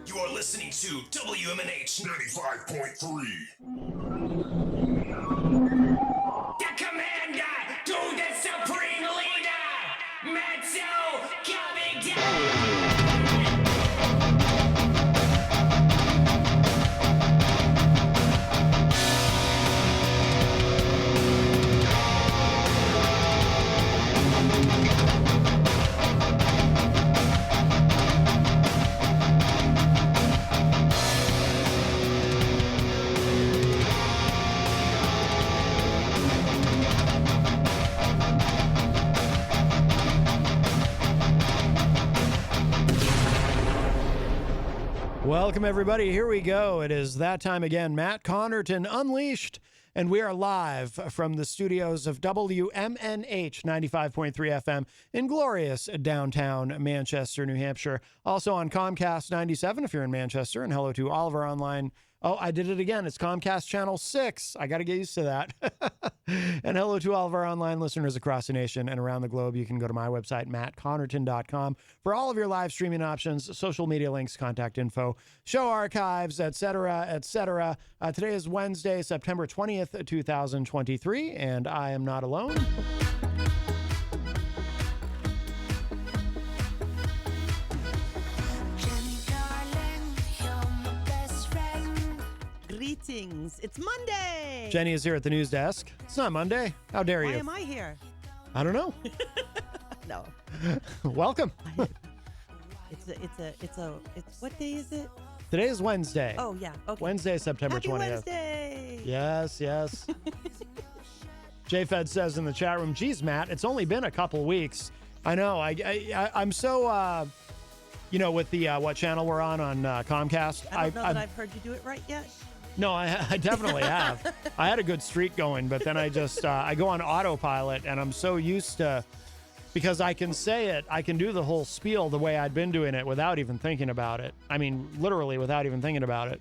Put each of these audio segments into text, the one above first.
You are listening to WMNH 95.3. The commander to the supreme leader, Matsu coming down. Welcome, everybody. Here we go. It is that time again. Matt Connarton Unleashed, and we are live from the studios of WMNH 95.3 FM in glorious downtown Manchester, New Hampshire. Also on Comcast 97 if you're in Manchester, and hello to all of our online. Oh, I did it again. It's Comcast Channel 6. I got to get used to that. And hello to all of our online listeners across the nation and around the globe. You can go to my website, mattconnerton.com, for all of your live streaming options, social media links, contact info, show archives, etc., etc. Today is Wednesday, September 20th, 2023, and I am not alone. Greetings. It's Monday. Jenny is here at the news desk. It's not Monday. How dare you? Why am I here? I don't know. No. Welcome. It's what day is it? Today is Wednesday. Oh, yeah. Okay. Wednesday, September Happy 20th. Wednesday. Yes. JFed says in the chat room, geez, Matt, it's only been a couple weeks. I know. I'm so, with the what channel we're on Comcast. I don't know that I've heard you do it right yet. No, I definitely have. I had a good streak going, but then I just, I go on autopilot, and I'm so used to, because I can say it, I can do the whole spiel the way I'd been doing it without even thinking about it. I mean, literally without even thinking about it.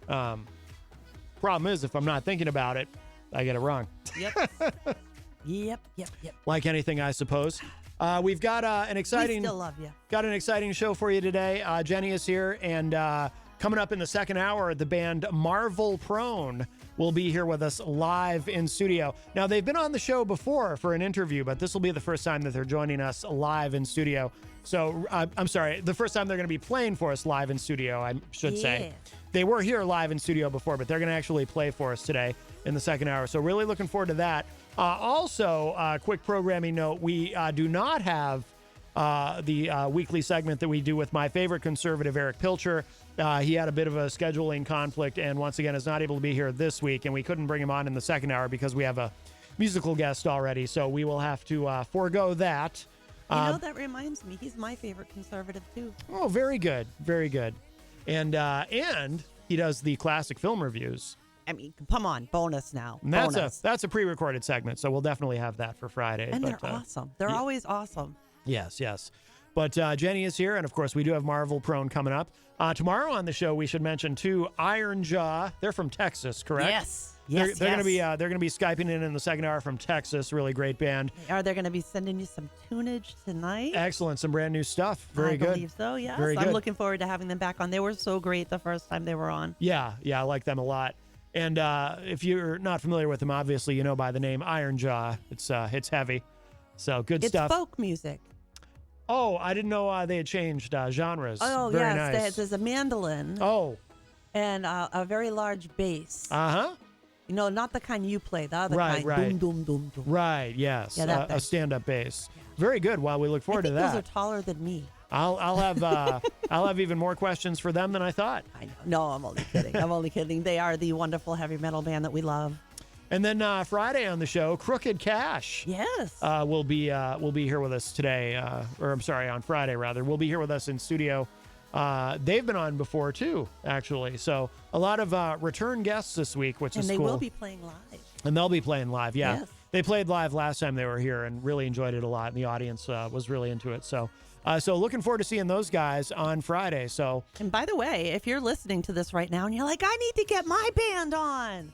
Problem is, if I'm not thinking about it, I get it wrong. Yep. Yep. Like anything, I suppose. We've got an exciting, We still love you. Got an exciting show for you today. Jenny is here, and coming up in the second hour, the band Marvel Prone will be here with us live in studio. Now, they've been on the show before for an interview, but this will be the first time that they're joining us live in studio. So, I'm sorry, the first time they're going to be playing for us live in studio, I should say. They were here live in studio before, but they're going to actually play for us today in the second hour. So really looking forward to that. Also, quick programming note, we do not have the weekly segment that we do with my favorite conservative, Eric Pilcher. He had a bit of a scheduling conflict and once again is not able to be here this week, and we couldn't bring him on in the second hour because we have a musical guest already, so we will have to forego that. That reminds me, he's my favorite conservative too. Oh, very good. Very good. And he does the classic film reviews. I mean, come on, bonus now. And that's a pre-recorded segment, so we'll definitely have that for Friday. And they're awesome. They're always awesome. Yes. But Jenny is here, and of course we do have Marvel Prone coming up. Tomorrow on the show, we should mention too, Iron Jaw. They're from Texas, correct? Yes. They're going to be Skyping in the second hour from Texas. Really great band. Are they going to be sending you some tunage tonight? Excellent, some brand new stuff. Very good. I believe so. Yes. Very good. I'm looking forward to having them back on. They were so great the first time they were on. Yeah, I like them a lot. And if you're not familiar with them, obviously you know by the name Iron Jaw. It's heavy, so good stuff. It's folk music. Oh, I didn't know they had changed genres. Oh, very yes. nice. There's a mandolin. Oh. And a very large bass. Uh-huh. Not the kind you play, the other kind. Right. Boom, boom, boom, boom. Right, yes. Yeah, a stand-up bass. Yeah. Very good. Well, we look forward to that. Those are taller than me. I'll have even more questions for them than I thought. I know. No, I'm only kidding. They are the wonderful heavy metal band that we love. And then Friday on the show, Crooked Cash. Yes. Will be here with us today, on Friday rather. We'll be here with us in studio. They've been on before too, actually. So a lot of return guests this week, which is cool. And they will be playing live. And they'll be playing live, yeah. Yes. They played live last time they were here and really enjoyed it a lot, and the audience was really into it. So looking forward to seeing those guys on Friday. So, and by the way, if you're listening to this right now and you're like, I need to get my band on,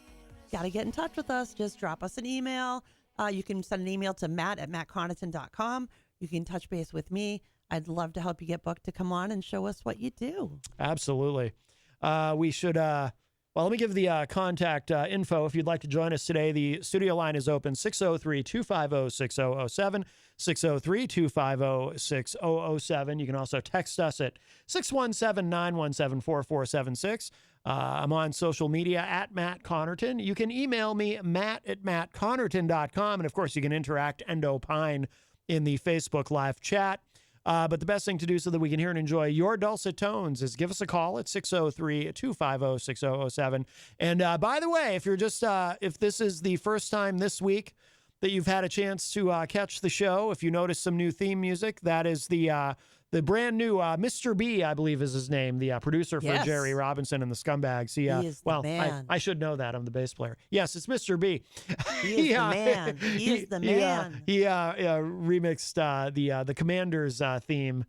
got to get in touch with us. Just drop us an email. You can send an email to matt@mattconnerton.com. You can touch base with me. I'd love to help you get booked to come on and show us what you do. Absolutely. We should, well, let me give the contact info. If you'd like to join us today, the studio line is open 603-250-6007, 603-250-6007. You can also text us at 617-917-4476. I'm on social media at Matt Connarton. You can email me, matt@mattconnerton.com. And of course, you can interact and opine in the Facebook live chat. But the best thing to do so that we can hear and enjoy your dulcet tones is give us a call at 603-250-6007. And by the way, if you're just, if this is the first time this week that you've had a chance to catch the show, if you notice some new theme music, that is the brand new Mr. B, I believe is his name, the producer for Yes. Jerry Robinson and the Scumbags. He is the well, man. I should know that. I'm the bass player. Yes, it's Mr. B. He is the man. He is the man. He remixed the Commander's theme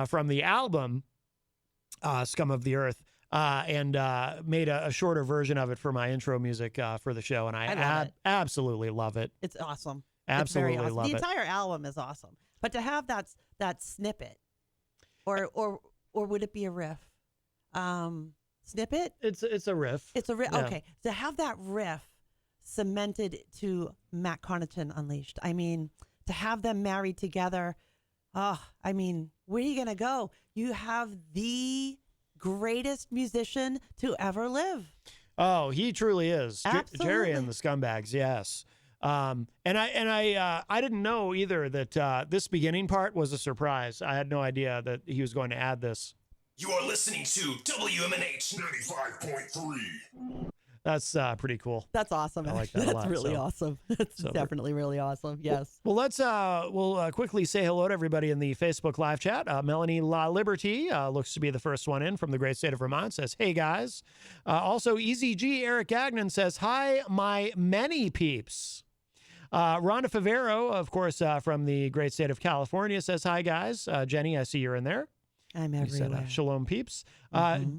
from the album Scum of the Earth and made a shorter version of it for my intro music for the show. And I love it. absolutely love it. It's awesome. Absolutely it's very awesome. love The it. entire album is awesome. But to have that snippet, or would it be a riff? Snippet? It's a riff. It's a riff. Yeah. Okay. To have that riff cemented to Matt Connarton Unleashed. I mean, to have them married together. Oh, I mean, where are you going to go? You have the greatest musician to ever live. Oh, he truly is. Jerry and Absolutely. the Scumbags, yes. And I didn't know either that this beginning part was a surprise. I had no idea that he was going to add this. You are listening to WMNH 95.3. That's pretty cool. That's awesome. I like that a That's lot, really so- awesome. That's so- definitely really awesome. Yes. Well, let's we'll quickly say hello to everybody in the Facebook live chat. Melanie La Liberty looks to be the first one in from the great state of Vermont. Says, "Hey guys." Also, Easy G Eric Gagnon says, "Hi, my many peeps." Rhonda Favero, of course, from the great state of California, says, "Hi guys." Jenny, I see you're in there. I'm He said, everywhere. Shalom peeps.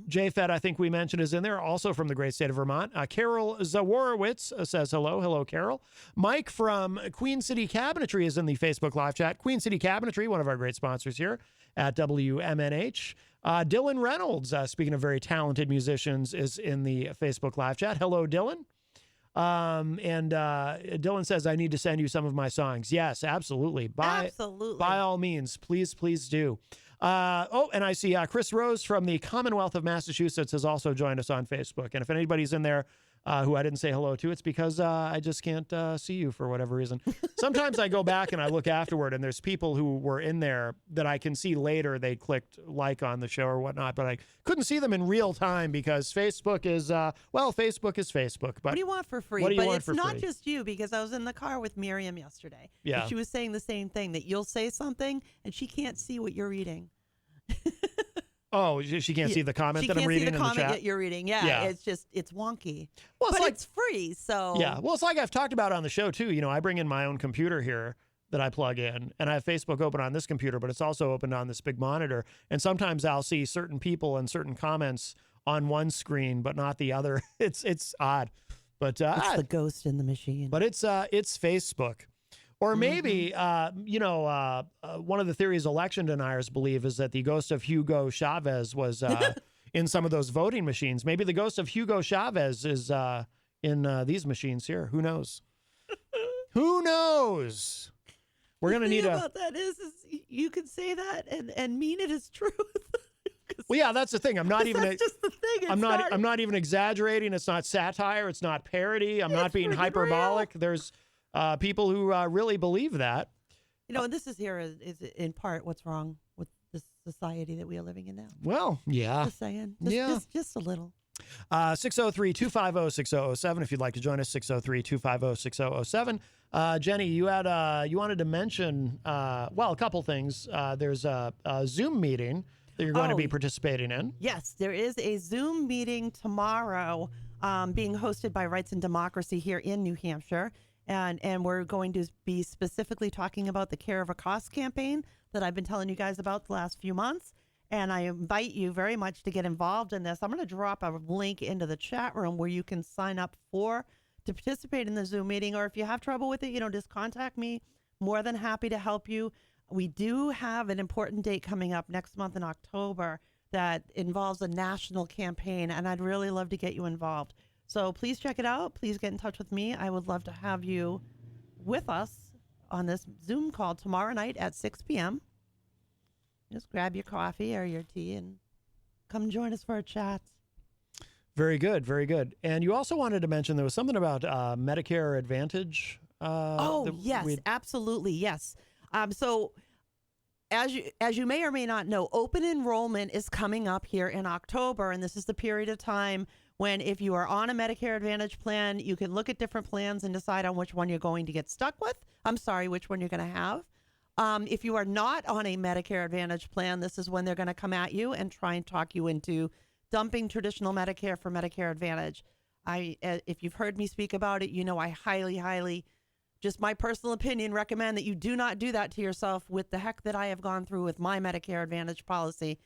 J-Fed, I think we mentioned, is in there, also from the great state of Vermont. Carol Zaworowitz says hello. Hello, Carol. Mike from Queen City Cabinetry is in the Facebook live chat. Queen City Cabinetry, one of our great sponsors here at WMNH. Dylan Reynolds, speaking of very talented musicians, is in the Facebook live chat. Hello, Dylan. Dylan says, "I need to send you some of my songs." Yes, absolutely. Absolutely. By all means, please do. And I see Chris Rose from the Commonwealth of Massachusetts has also joined us on Facebook. And if anybody's in there who I didn't say hello to, it's because I just can't see you for whatever reason. Sometimes I go back and I look afterward, and there's people who were in there that I can see later. They clicked like on the show or whatnot, but I couldn't see them in real time because Facebook is, Facebook is Facebook. But What do you want for free? What do you but want it's for not free? just you, because I was in the car with Miriam yesterday. Yeah. And she was saying the same thing, that you'll say something and she can't see what you're reading. Oh, she can't see the comment that I'm reading in She the can't see the comment chat? that you're reading. Yeah, Yeah. it's wonky. Well, it's but like- it's free, so Yeah. Well, it's like I've talked about on the show, too. You know, I bring in my own computer here that I plug in, and I have Facebook open on this computer, but it's also opened on this big monitor. And sometimes I'll see certain people and certain comments on one screen, but not the other. It's odd. But it's the ghost in the machine. but it's Facebook. Or maybe, one of the theories election deniers believe is that the ghost of Hugo Chavez was in some of those voting machines. Maybe the ghost of Hugo Chavez is in these machines here. Who knows? Who knows? We're going to The need thing a... about that is you can say that and mean it as truth. Well, yeah, that's the thing. I'm not even... That's just the thing. I'm not even exaggerating. It's not satire. It's not parody. I'm not being freaking hyperbolic. There's people who really believe that. And this is in part what's wrong with this society that we are living in now. Well, yeah. Just saying. Yeah. Just a little. 603-250-6007 if you'd like to join us, 603-250-6007. Jenny, you wanted to mention, a couple things. There's a Zoom meeting that you're going to be participating in. Yes, there is a Zoom meeting tomorrow being hosted by Rights and Democracy here in New Hampshire. And we're going to be specifically talking about the Care of a Cost campaign that I've been telling you guys about the last few months. And I invite you very much to get involved in this. I'm going to drop a link into the chat room where you can sign up to participate in the Zoom meeting. Or if you have trouble with it, just contact me. More than happy to help you. we do have an important date coming up next month in October that involves a national campaign, and I'd really love to get you involved. So please check it out. Please get in touch with me. I would love to have you with us on this Zoom call tomorrow night at 6 p.m. Just grab your coffee or your tea and come join us for a chat. Very good, very good. And you also wanted to mention there was something about Medicare Advantage. Yes, absolutely, yes. So as you may or may not know, open enrollment is coming up here in October, and this is the period of time when if you are on a Medicare Advantage plan, you can look at different plans and decide on which one you're going to get stuck with. Which one you're going to have. If you are not on a Medicare Advantage plan, this is when they're going to come at you and try and talk you into dumping traditional Medicare for Medicare Advantage. If you've heard me speak about it, you know I highly, just my personal opinion, recommend that you do not do that to yourself with the heck that I have gone through with my Medicare Advantage policy.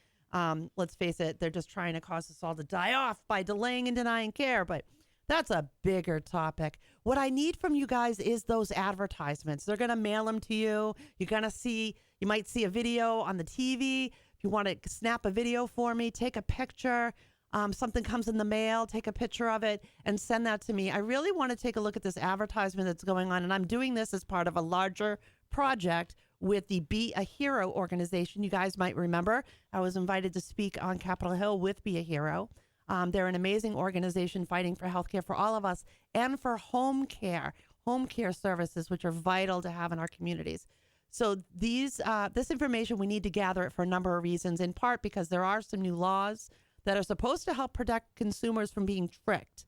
Let's face it, they're just trying to cause us all to die off by delaying and denying care, but that's a bigger topic. What I need from you guys is those advertisements. They're going to mail them to you. You're going to see, you might see a video on the TV. If you want to snap a video for me, take a picture. Something comes in the mail, take a picture of it and send that to me. I really want to take a look at this advertisement that's going on. And I'm doing this as part of a larger project with the Be a Hero organization. You guys might remember I was invited to speak on Capitol Hill with Be a Hero. They're an amazing organization fighting for healthcare for all of us and for home care services, which are vital to have in our communities. So this information, we need to gather it for a number of reasons, in part because there are some new laws that are supposed to help protect consumers from being tricked.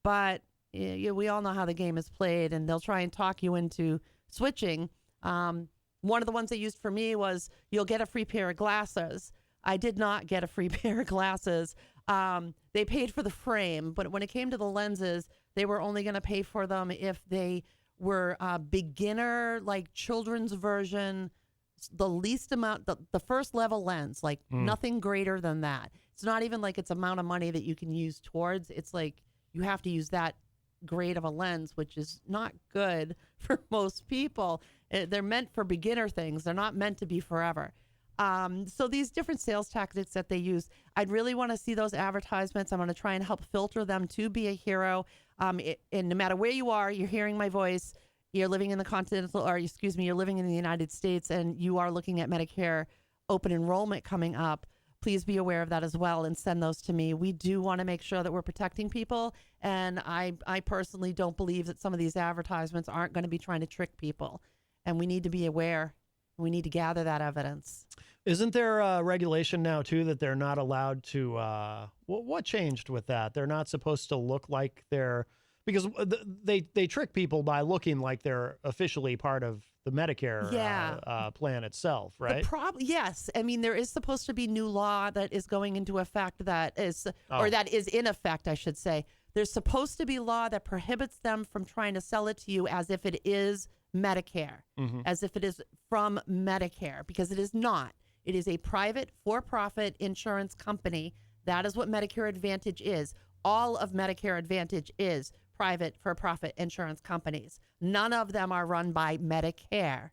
But we all know how the game is played, and they'll try and talk you into switching. One of the ones they used for me was you'll get a free pair of glasses. I did not get a free pair of glasses. They paid for the frame, but when it came to the lenses, they were only going to pay for them if they were beginner, like children's version, the least amount, the first level lens, like nothing greater than that. It's not even like it's amount of money that you can use towards. It's like you have to use that grade of a lens, which is not good for most people. They're meant for beginner things. They're not meant to be forever. So these different sales tactics that they use, I'd really want to see those advertisements. I'm going to try and help filter them to Be a Hero. And no matter where you are, you're hearing my voice, you're living in the you're living in the United States, and you are looking at Medicare open enrollment coming up. Please be aware of that as well and send those to me. We do want to make sure that we're protecting people. And I personally don't believe that some of these advertisements aren't going to be trying to trick people. And we need to be aware. We need to gather that evidence. Isn't there a regulation now, too, that they're not allowed to, what changed with that? They're not supposed to look like they're, because they trick people by looking like they're officially part of the Medicare plan itself, right? Yes. I mean, there is supposed to be new law that is going into effect that is in effect, I should say. There's supposed to be law that prohibits them from trying to sell it to you as if it is Medicare, as if it is from Medicare, because it is not. It is a private for-profit insurance company. That is what Medicare Advantage is. All of Medicare Advantage is private for-profit insurance companies. None of them are run by Medicare.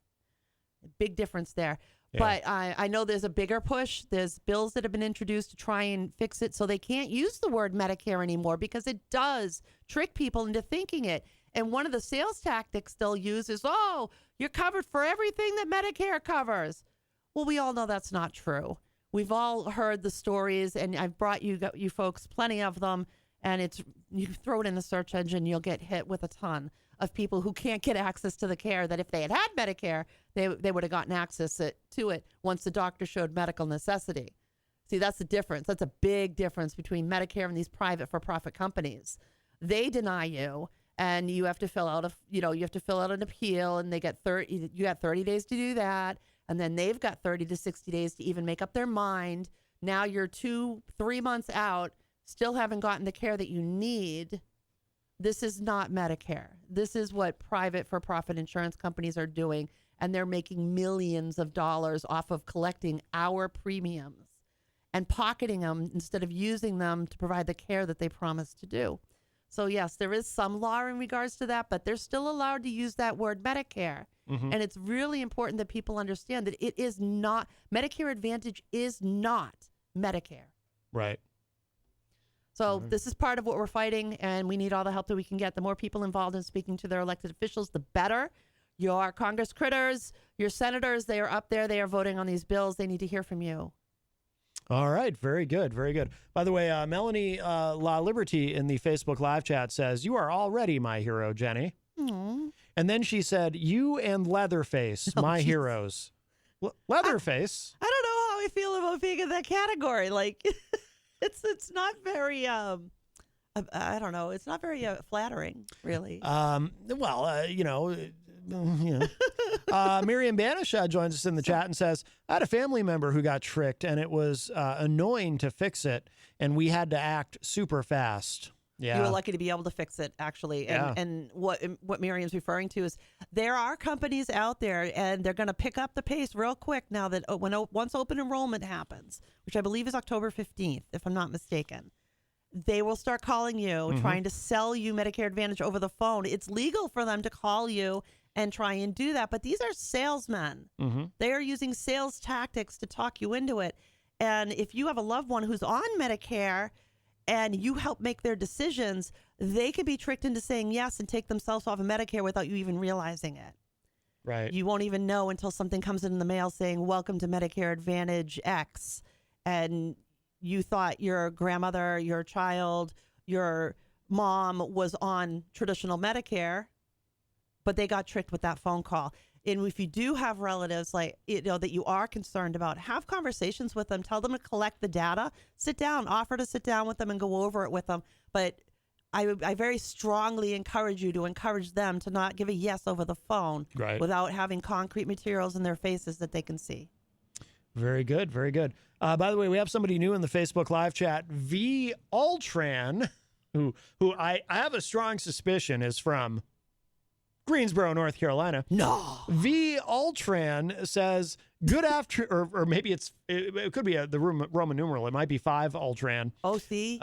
Big difference there. Yeah. But I know there's a bigger push. There's bills that have been introduced to try and fix it so they can't use the word Medicare anymore because it does trick people into thinking it. And one of the sales tactics they'll use is, oh, you're covered for everything that Medicare covers. Well, we all know that's not true. We've all heard the stories, and I've brought you folks plenty of them, and you throw it in the search engine, you'll get hit with a ton of people who can't get access to the care that if they had Medicare, they would have gotten access to it once the doctor showed medical necessity. See, that's the difference. That's a big difference between Medicare and these private for-profit companies. They deny you. And you have to fill out an appeal, and you got 30 days to do that. And then they've got 30 to 60 days to even make up their mind. Now you're 2-3 months out, still haven't gotten the care that you need. This is not Medicare. This is what private for-profit insurance companies are doing. And they're making millions of dollars off of collecting our premiums and pocketing them instead of using them to provide the care that they promised to do. So, yes, there is some law in regards to that, but they're still allowed to use that word Medicare. Mm-hmm. And it's really important that people understand that it is not, Medicare Advantage is not Medicare. Right. So this is part of what we're fighting, and we need all the help that we can get. The more people involved in speaking to their elected officials, the better. Your Congress critters, your senators, they are up there. They are voting on these bills. They need to hear from you. All right. Very good. Very good. By the way, Melanie La Liberty in the Facebook live chat says, "You are already my hero, Jenny." Aww. And then she said, "You and Leatherface, my heroes." Leatherface? I don't know how I feel about being in that category. Like, it's not very, I don't know. It's not very flattering, really. Miriam Banish joins us in the chat and says, "I had a family member who got tricked, and it was annoying to fix it, and we had to act super fast." Yeah. You were lucky to be able to fix it, actually. And what Miriam's referring to is there are companies out there, and they're going to pick up the pace real quick now that once open enrollment happens, which I believe is October 15th, if I'm not mistaken. They will start calling you, trying to sell you Medicare Advantage over the phone. It's legal for them to call you and try and do that, but these are salesmen. They are using sales tactics to talk you into it. And if you have a loved one who's on Medicare and you help make their decisions, they can be tricked into saying yes and take themselves off of Medicare without you even realizing it. Right. You won't even know until something comes in the mail saying, "Welcome to Medicare Advantage X." And you thought your grandmother, your child, your mom was on traditional Medicare, but they got tricked with that phone call. And if you do have relatives that you are concerned about, have conversations with them. Tell them to collect the data. Sit down. Offer to sit down with them and go over it with them. But I very strongly encourage you to encourage them to not give a yes over the phone without having concrete materials in their faces that they can see. Very good. Very good. By the way, we have somebody new in the Facebook live chat, V Ultran, who I have a strong suspicion is from Greensboro, North Carolina. No. V Ultran says, "Good after," or maybe it could be the Roman numeral. It might be 5 Ultran. Oh, see,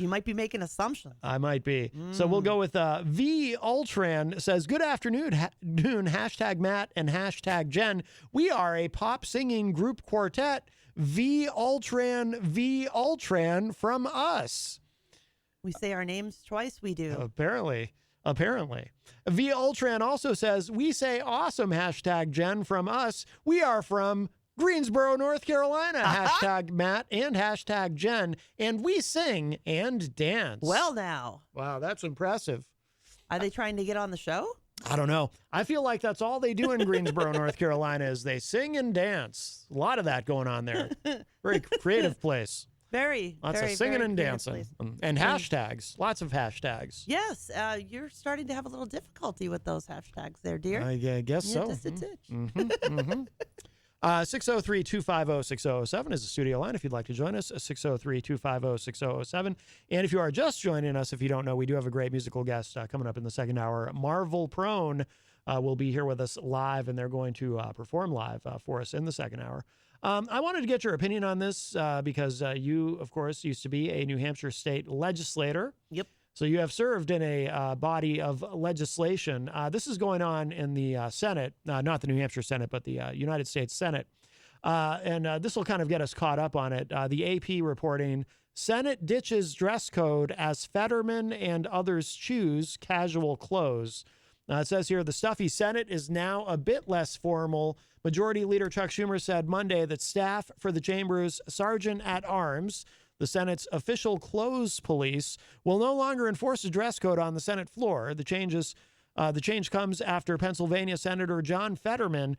you might be making assumptions. I might be. So we'll go with V Ultran says, "Good afternoon, hashtag Matt and hashtag Jen. We are a pop singing group quartet. V Ultran from us." We say our names twice. We do. Apparently. V Ultran also says, "We say awesome, hashtag Jen from us. We are from Greensboro, North Carolina, hashtag Matt and hashtag Jen. And we sing and dance." Well, now. Wow, that's impressive. Are they trying to get on the show? I don't know. I feel like that's all they do in Greensboro, North Carolina is they sing and dance. A lot of that going on there. Very creative place. Lots of singing and dancing. And hashtags. Lots of hashtags. Yes. You're starting to have a little difficulty with those hashtags there, dear. I guess so. Just a titch. 603-250-6007 is the studio line if you'd like to join us. 603-250-6007. And if you are just joining us, if you don't know, we do have a great musical guest coming up in the second hour. Marvel Prone will be here with us live, and they're going to perform live for us in the second hour. I wanted to get your opinion on this because you, of course, used to be a New Hampshire state legislator. Yep. So you have served in a body of legislation. This is going on in the Senate, not the New Hampshire Senate, but the United States Senate. And this will kind of get us caught up on it. The AP reporting, "Senate ditches dress code as Fetterman and others choose casual clothes." It says here, "The stuffy Senate is now a bit less formal. Majority Leader Chuck Schumer said Monday that staff for the chamber's Sergeant-at-Arms, the Senate's official clothes police, will no longer enforce a dress code on the Senate floor. The change comes after Pennsylvania Senator John Fetterman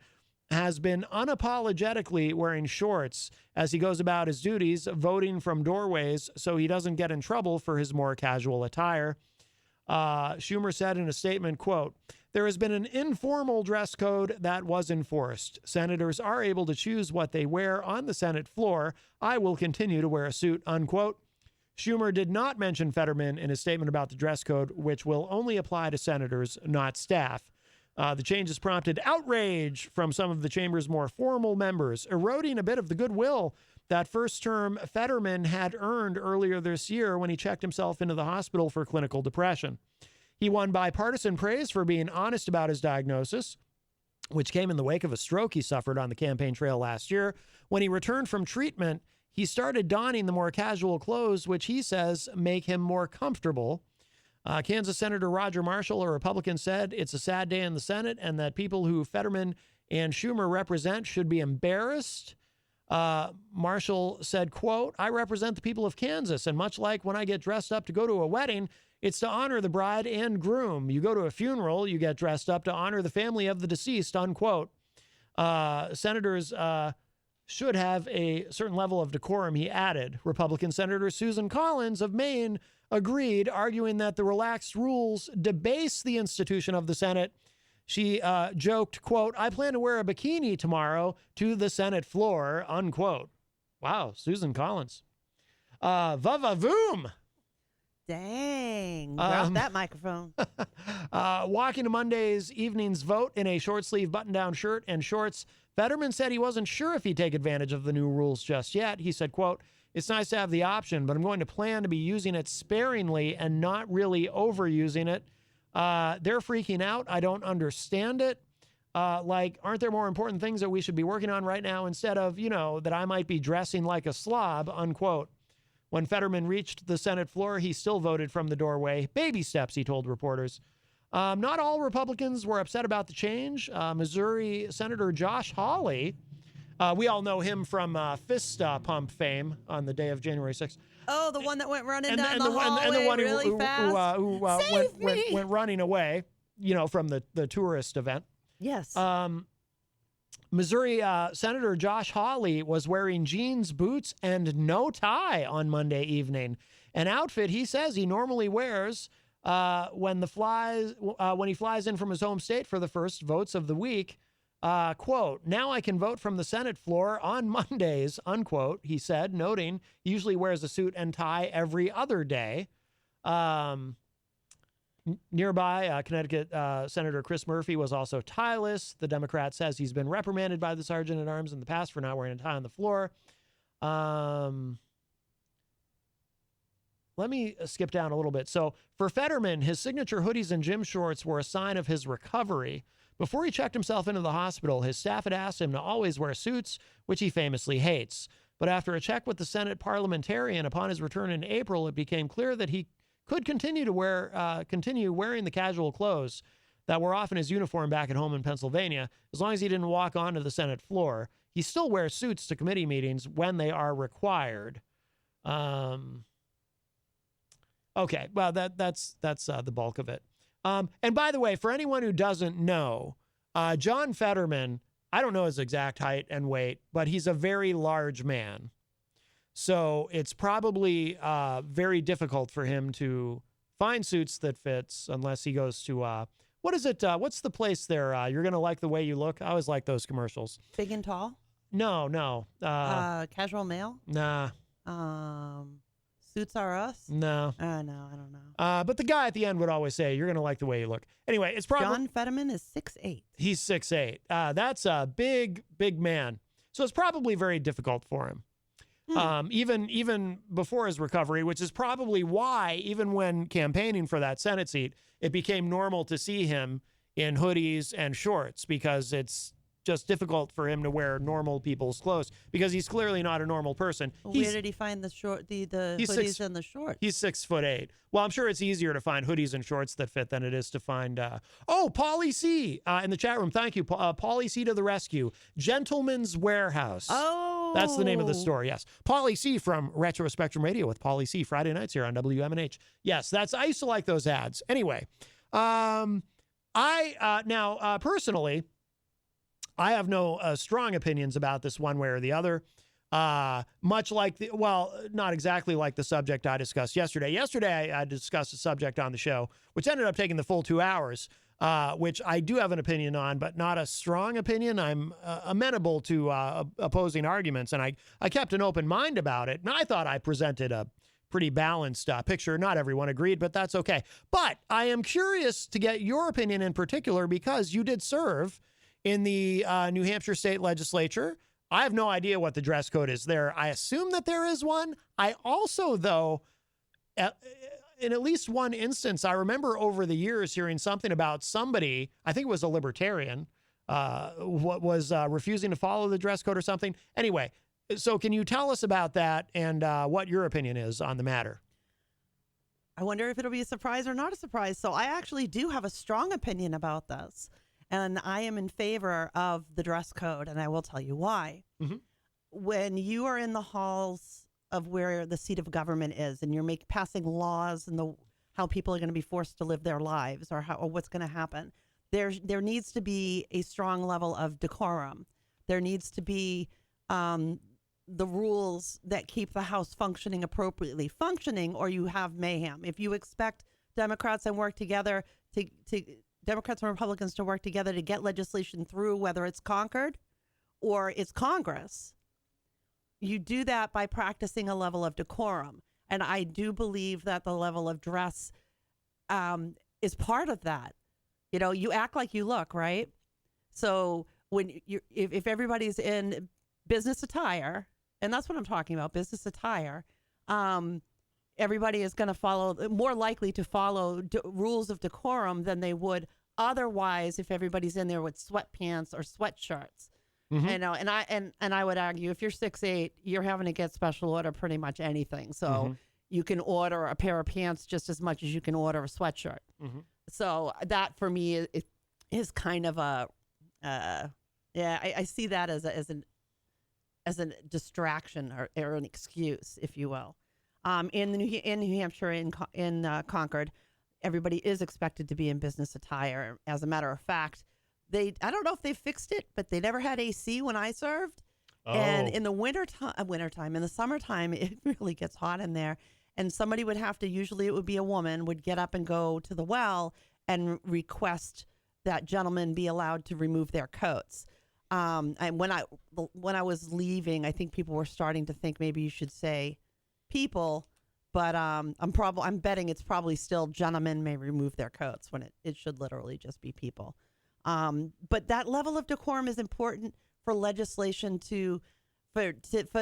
has been unapologetically wearing shorts as he goes about his duties, voting from doorways so he doesn't get in trouble for his more casual attire." Schumer said in a statement, quote, "There has been an informal dress code that was enforced. Senators are able to choose what they wear on the Senate floor. I will continue to wear a suit," unquote. Schumer did not mention Fetterman in his statement about the dress code, which will only apply to senators, not staff. The changes prompted outrage from some of the chamber's more formal members, eroding a bit of the goodwill that first-term Fetterman had earned earlier this year when he checked himself into the hospital for clinical depression. He won bipartisan praise for being honest about his diagnosis, which came in the wake of a stroke he suffered on the campaign trail last year. When he returned from treatment, he started donning the more casual clothes, which he says make him more comfortable. Kansas Senator Roger Marshall, a Republican, said it's a sad day in the Senate and that people who Fetterman and Schumer represent should be embarrassed. Marshall said, quote, "I represent the people of Kansas, and much like when I get dressed up to go to a wedding, it's to honor the bride and groom. You go to a funeral, you get dressed up to honor the family of the deceased," unquote. Senators should have a certain level of decorum, he added. Republican Senator Susan Collins of Maine agreed, arguing that the relaxed rules debase the institution of the Senate. She joked, quote, "I plan to wear a bikini tomorrow to the Senate floor," unquote. Wow, Susan Collins. Va-va-voom. Dang. Drop that microphone. Walking to Monday's evening's vote in a short-sleeve button-down shirt and shorts, Fetterman said he wasn't sure if he'd take advantage of the new rules just yet. He said, quote, "It's nice to have the option, but I'm going to plan to be using it sparingly and not really overusing it. They're freaking out. I don't understand it. Aren't there more important things that we should be working on right now instead of, that I might be dressing like a slob," unquote. When Fetterman reached the Senate floor, he still voted from the doorway. Baby steps, he told reporters. Not all Republicans were upset about the change. Missouri Senator Josh Hawley, we all know him from fist pump fame on the day of January 6th. Oh, the one that went running down the hallway really fast. Who went running away, from the tourist event. Yes. Missouri Senator Josh Hawley was wearing jeans, boots, and no tie on Monday evening, an outfit he says he normally wears when he flies in from his home state for the first votes of the week. Quote, "Now I can vote from the Senate floor on Mondays," unquote, he said, noting he usually wears a suit and tie every other day. Nearby, Connecticut Senator Chris Murphy was also tieless. The Democrat says he's been reprimanded by the sergeant at arms in the past for not wearing a tie on the floor. Let me skip down a little bit. So for Fetterman, his signature hoodies and gym shorts were a sign of his recovery. Before he checked himself into the hospital, his staff had asked him to always wear suits, which he famously hates. But after a check with the Senate parliamentarian upon his return in April, it became clear that he could continue wearing the casual clothes that were often his uniform back at home in Pennsylvania, as long as he didn't walk onto the Senate floor. He still wears suits to committee meetings when they are required. Okay, well, that's the bulk of it. And by the way, for anyone who doesn't know, John Fetterman, I don't know his exact height and weight, but he's a very large man. So it's probably very difficult for him to find suits that fits unless he goes to, what is it? What's the place there? You're going to like the way you look. I always like those commercials. Big and Tall? No. Casual Male? Nah. Suits Are Us? No. No, I don't know. But the guy at the end would always say, "You're going to like the way you look." Anyway, it's probably... John Fetterman is 6'8". He's 6'8". That's a big man. So it's probably very difficult for him. Even before his recovery, which is probably why, even when campaigning for that Senate seat, it became normal to see him in hoodies and shorts, because it's just difficult for him to wear normal people's clothes because he's clearly not a normal person. Where did he find the hoodies and the shorts? He's 6'8". Well, I'm sure it's easier to find hoodies and shorts that fit than it is to find, Paulie C. In the chat room. Thank you. Paulie C to the rescue. Gentleman's Warehouse. Oh. That's the name of the store. Yes. Paulie C from Retro Spectrum Radio with Paulie C Friday nights here on WMNH. Yes. I used to like those ads. Anyway, personally, I have no strong opinions about this one way or the other. Much like not exactly like the subject I discussed yesterday. Yesterday, I discussed a subject on the show, which ended up taking the full 2 hours, which I do have an opinion on, but not a strong opinion. I'm amenable to opposing arguments, and I kept an open mind about it. And I thought I presented a pretty balanced picture. Not everyone agreed, but that's okay. But I am curious to get your opinion in particular, because you did serve in the New Hampshire state legislature I have no idea what the dress code is there. I assume that there is one. I also, though, in at least one instance, I remember over the years hearing something about somebody, I think it was a libertarian, what was refusing to follow the dress code or something. Anyway, so can you tell us about that and what your opinion is on the matter? I wonder if it'll be a surprise or not a surprise. So I actually do have a strong opinion about this. And I am in favor of the dress code, and I will tell you why. Mm-hmm. When you are in the halls of where the seat of government is, and you're passing laws and how people are going to be forced to live their lives, or what's going to happen, there needs to be a strong level of decorum. There needs to be the rules that keep the House functioning appropriately, or you have mayhem. If you expect Democrats and Democrats and Republicans to work together to get legislation through, whether it's Concord or it's Congress, you do that by practicing a level of decorum. And I do believe that the level of dress is part of that. You know, you act like you look, right? So if everybody's in business attire, and that's what I'm talking about, business attire, everybody is going to follow, more likely to follow rules of decorum than they would otherwise if everybody's in there with sweatpants or sweatshirts. Mm-hmm. You know, and I would argue if you're 6'8", you're having to get special order pretty much anything. So you can order a pair of pants just as much as you can order a sweatshirt. Mm-hmm. So that for me is kind of I see that as a distraction or an excuse, if you will. In New Hampshire, in Concord, everybody is expected to be in business attire. As a matter of fact, I don't know if they fixed it, but they never had AC when I served. Oh. And in the wintertime, in the summertime, it really gets hot in there. And somebody would have to, usually it would be a woman, would get up and go to the well and request that gentlemen be allowed to remove their coats. And when I was leaving, I think people were starting to think maybe you should say people, but I'm betting it's probably still gentlemen may remove their coats when it should literally just be people. But that level of decorum is important for legislation for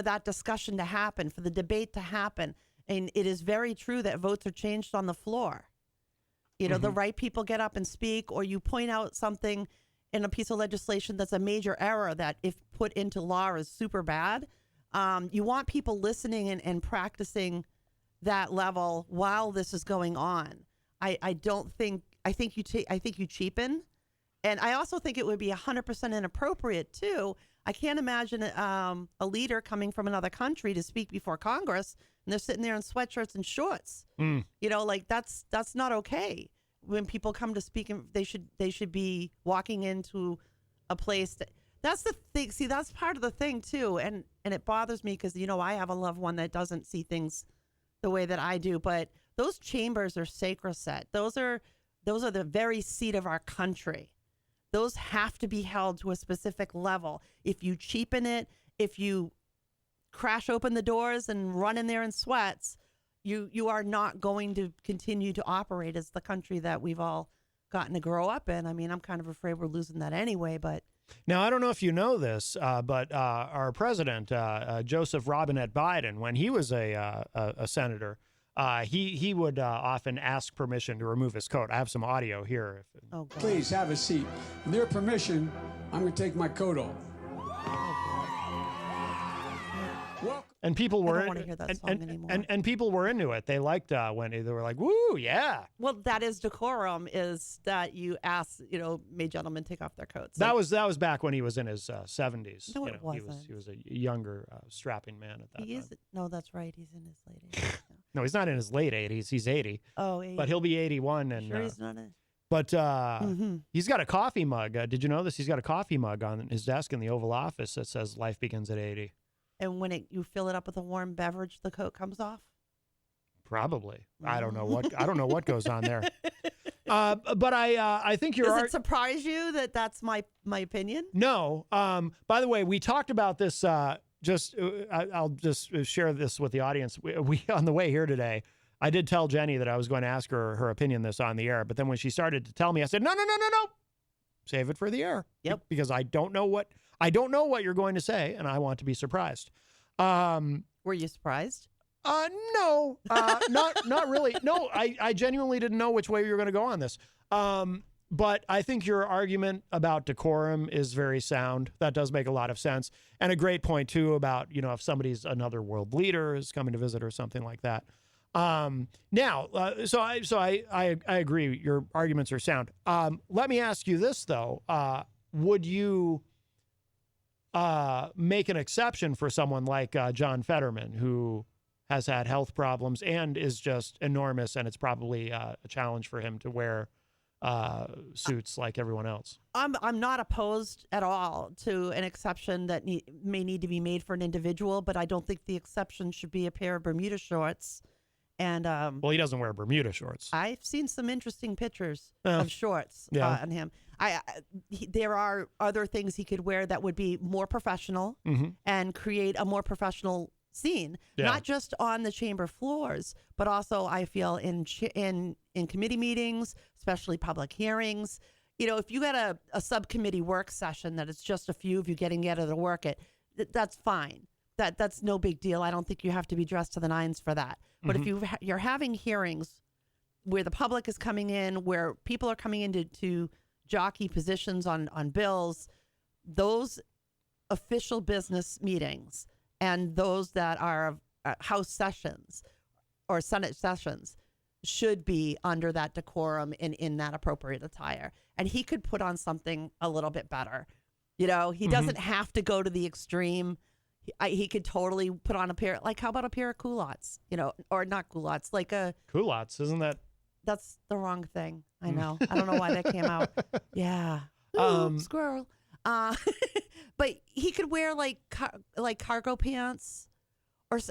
that discussion to happen, for the debate to happen. And it is very true that votes are changed on the floor. You know, the right people get up and speak, or you point out something in a piece of legislation that's a major error that if put into law is super bad. You want people listening and practicing that level while this is going on. I think you cheapen. And I also think it would be 100% inappropriate too. I can't imagine a leader coming from another country to speak before Congress and they're sitting there in sweatshirts and shorts. You know, like that's not okay. When people come to speak, they should be walking into a place that's the thing. See, that's part of the thing too. And it bothers me because, you know, I have a loved one that doesn't see things the way that I do, but those chambers are sacrosanct. Those are the very seat of our country. Those have to be held to a specific level. If you cheapen it, if you crash open the doors and run in there in sweats, you are not going to continue to operate as the country that we've all gotten to grow up in. I mean, I'm kind of afraid we're losing that anyway, but. Now, I don't know if you know this, but our president, Joseph Robinette Biden, when he was a senator, he would often ask permission to remove his coat. I have some audio here. Oh, God. Please have a seat. With your permission, I'm going to take my coat off. Welcome. And people were I don't want to hear that song anymore. And people were into it. They liked when they were like, "Woo, yeah." Well, that is decorum. Is that you ask, you know, may gentlemen take off their coats? That was back when he was in his 70s. No, you it know, wasn't. He was a younger, strapping man at that time. No, that's right. He's in his late 80s. No, he's not in his late 80s. He's 80. Oh, 80. But he'll be 81. And sure, he's not in. But he's got a coffee mug. Did you know this? He's got a coffee mug on his desk in the Oval Office that says "Life begins at 80." And when you fill it up with a warm beverage, the coat comes off? Probably. I don't know what goes on there. But I think you're. Does it surprise you that that's my opinion? No. By the way, we talked about this. I'll just share this with the audience. We on the way here today, I did tell Jenny that I was going to ask her opinion this on the air. But then when she started to tell me, I said, no. Save it for the air. Yep. Because I don't know what I don't know what you're going to say, and I want to be surprised. Were you surprised? No, not really. No, I genuinely didn't know which way you were going to go on this. But I think your argument about decorum is very sound. That does make a lot of sense. And a great point, too, about, if somebody's another world leader is coming to visit or something like that. So I agree. Your arguments are sound. Let me ask you this, though. Would you make an exception for someone like John Fetterman, who has had health problems and is just enormous, and it's probably a challenge for him to wear suits like everyone else? I'm not opposed at all to an exception that may need to be made for an individual, but I don't think the exception should be a pair of Bermuda shorts. And well, he doesn't wear Bermuda shorts. I've seen some interesting pictures of shorts on him. There are other things he could wear that would be more professional and create a more professional scene, not just on the chamber floors, but also I feel in committee meetings, especially public hearings. If you got a subcommittee work session that it's just a few of you getting together to work it, that's fine. That's no big deal. I don't think you have to be dressed to the nines for that. But if you're having hearings where the public is coming in, where people are coming in to jockey positions on bills, those official business meetings and those that are House sessions or Senate sessions should be under that decorum and in that appropriate attire. And he could put on something a little bit better. He doesn't have to go to the extreme. He could totally put on a pair, like, how about a pair of culottes, or not culottes, like a... Culottes, isn't that... That's the wrong thing. I know. I don't know why that came out. Yeah. Ooh, squirrel. But he could wear like cargo pants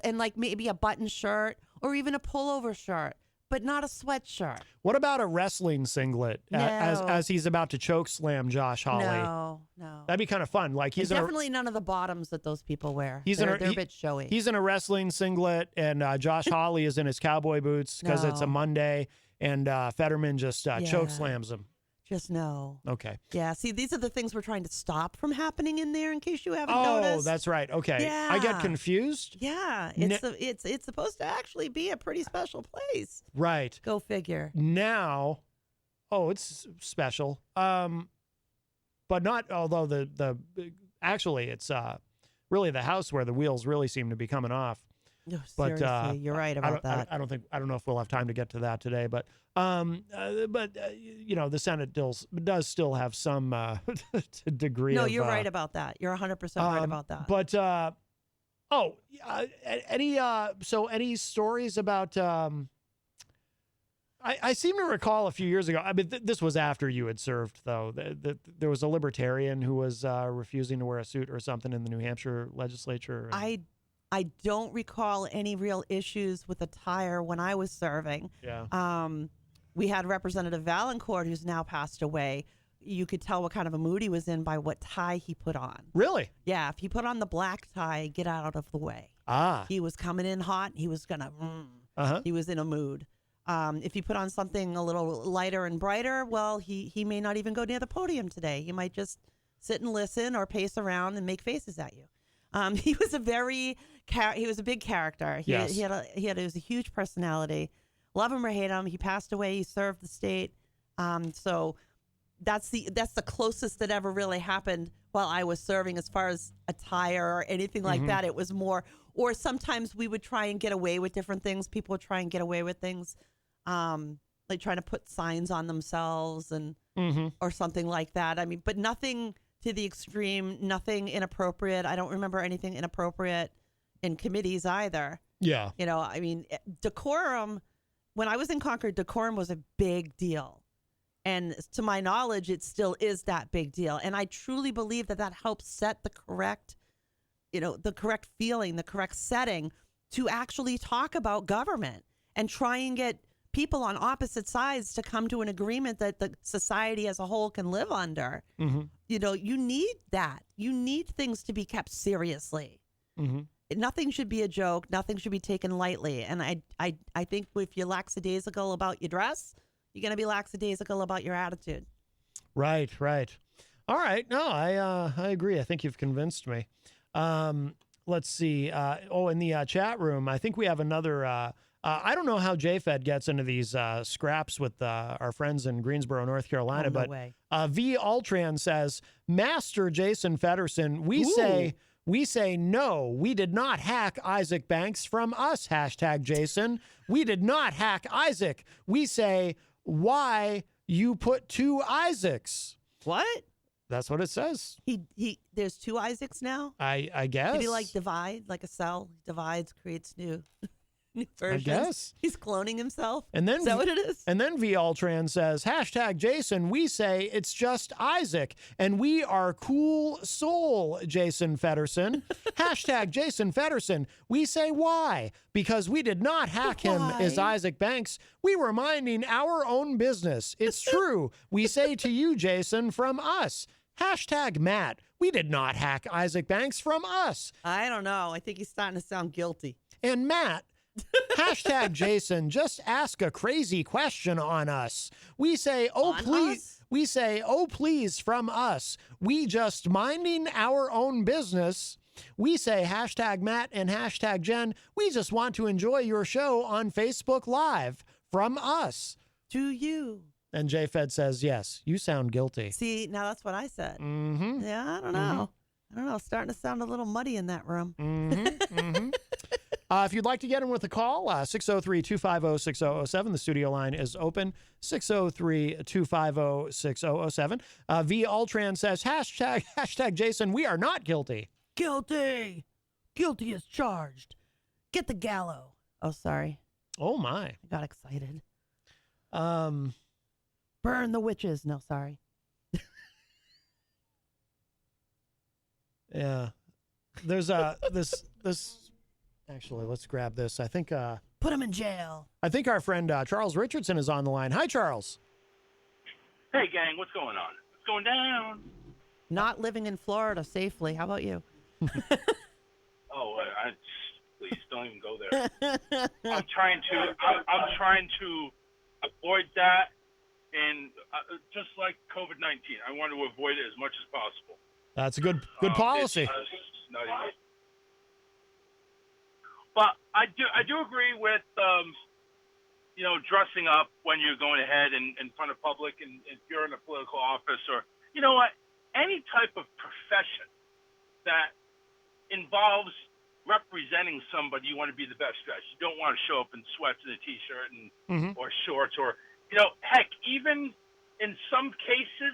and like maybe a button shirt or even a pullover shirt, but not a sweatshirt. What about a wrestling singlet as he's about to choke slam Josh Hawley? No. That'd be kind of fun. Like he's definitely none of the bottoms that those people wear. They're a bit showy. He's in a wrestling singlet, and Josh Hawley is in his cowboy boots because it's a Monday, and Fetterman just choke slams him. Just no. Okay. Yeah. See, these are the things we're trying to stop from happening in there. In case you haven't noticed. noticed. Oh, that's right. Okay. Yeah. I get confused. Yeah. It's supposed to actually be a pretty special place. Right. Go figure. Now, it's special. But not. Although actually it's really the house where the wheels really seem to be coming off. No, but seriously, you're right about that. I don't know if we'll have time to get to that today, but the Senate does still have some degree. No, of, you're right about that. You're 100% right about that. But any stories about? I seem to recall a few years ago. I mean, this was after you had served, though. There was a libertarian who was refusing to wear a suit or something in the New Hampshire legislature. I don't recall any real issues with attire when I was serving. Yeah. We had Representative Valancourt, who's now passed away. You could tell what kind of a mood he was in by what tie he put on. Really? Yeah. If he put on the black tie, get out of the way. He was coming in hot. He was going to, he was in a mood. If he put on something a little lighter and brighter, well, he may not even go near the podium today. He might just sit and listen or pace around and make faces at you. He was a big character. He was a huge personality. Love him or hate him. He passed away. He served the state. So that's the closest that ever really happened while I was serving as far as attire or anything like that. It was more, or sometimes we would try and get away with different things. People would try and get away with things, like trying to put signs on themselves and or something like that. I mean, but nothing to the extreme, nothing inappropriate. I don't remember anything inappropriate in committees either. Yeah. I mean, decorum, when I was in Concord, decorum was a big deal. And to my knowledge, it still is that big deal. And I truly believe that helps set the correct feeling, the correct setting to actually talk about government and try and get people on opposite sides to come to an agreement that the society as a whole can live under. You need that. You need things to be kept seriously. Nothing should be a joke. Nothing should be taken lightly. And I think if you're lackadaisical about your dress, you're going to be lackadaisical about your attitude. Right. All right. No, I agree. I think you've convinced me. Let's see. In the chat room, I think we have another. I don't know how JFed gets into these scraps with our friends in Greensboro, North Carolina, no but way. V Altran says, Master Jason Federson, we say no, we did not hack Isaac Banks from us, hashtag Jason. We did not hack Isaac. We say, why you put 2 Isaacs? What? That's what it says. He there's 2 Isaacs now? I guess. Did he like divide, like a cell? Divides, creates new versions. I guess. He's cloning himself. And then Is that what it is? And then V Altran says, hashtag Jason, we say it's just Isaac, and we are cool soul, Jason Federson. Hashtag Jason Federson, we say why? Because we did not hack him as Isaac Banks. We were minding our own business. It's true. We say to you, Jason, from us. Hashtag Matt, we did not hack Isaac Banks from us. I don't know. I think he's starting to sound guilty. And Matt, hashtag Jason, just ask a crazy question on us. We say, oh, On please. us? We say, oh, please, from us. We just minding our own business. We say hashtag Matt and hashtag Jenn. We just want to enjoy your show on Facebook Live from us. To you. And JFed says, yes, you sound guilty. See, now that's what I said. Mm-hmm. Yeah, I don't know. I don't know. Starting to sound a little muddy in that room. If you'd like to get in with a call, 603-250-6007. The studio line is open, 603-250-6007. V Altran says, hashtag Jason, we are not guilty. Guilty. Guilty as charged. Get the gallows. Oh, sorry. Oh, my. I got excited. Burn the witches. No, sorry. Yeah. There's this. Actually, let's grab this. I think Put him in jail. our friend Charles Richardson is on the line. Hi, Charles. Hey, gang, what's going on? What's going down? Not living in Florida safely. How about you? Please don't even go there. I'm trying to avoid that, and just like COVID-19, I want to avoid it as much as possible. That's a good policy. It's not even. But I do agree with dressing up when you're going ahead in front of public, and if you're in a political office, or you know what, any type of profession that involves representing somebody, you want to be the best dressed. You don't want to show up in sweats and a t-shirt or shorts, or heck, even in some cases,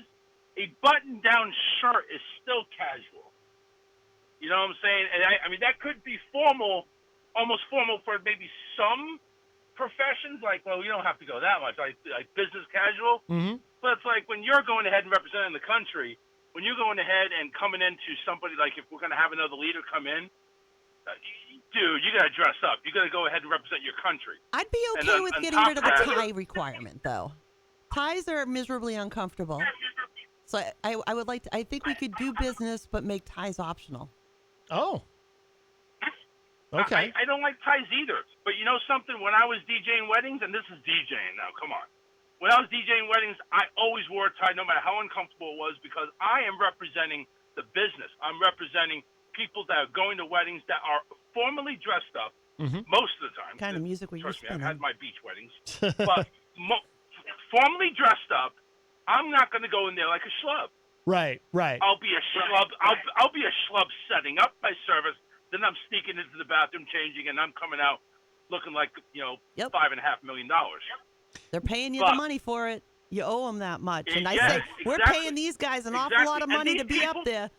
a button-down shirt is still casual. You know what I'm saying? And I mean, that could be formal. Almost formal for maybe some professions, like, well, you don't have to go that much, like business casual. Mm-hmm. But it's like when you're going ahead and representing the country, when you're going ahead and coming into somebody, like if we're going to have another leader come in, dude, you got to dress up. You got to go ahead and represent your country. I'd be okay with getting rid of the tie requirement, though. Ties are miserably uncomfortable. So I would like to, I think we could do business, but make ties optional. Oh. Okay. I don't like ties either. But you know something? When I was DJing weddings, and this is DJing now, come on. When I was DJing weddings, I always wore a tie no matter how uncomfortable it was, because I am representing the business. I'm representing people that are going to weddings that are formally dressed up most of the time. What kind of music were you Trust me, spinning? I've had my beach weddings. But formally dressed up, I'm not going to go in there like a schlub. Right. I'll be a schlub. I'll be a schlub setting up my service. Then I'm sneaking into the bathroom, changing, and I'm coming out looking like $5.5 million. They're paying you the money for it. You owe them that much. And I say, we're paying these guys an awful lot of money to be up there.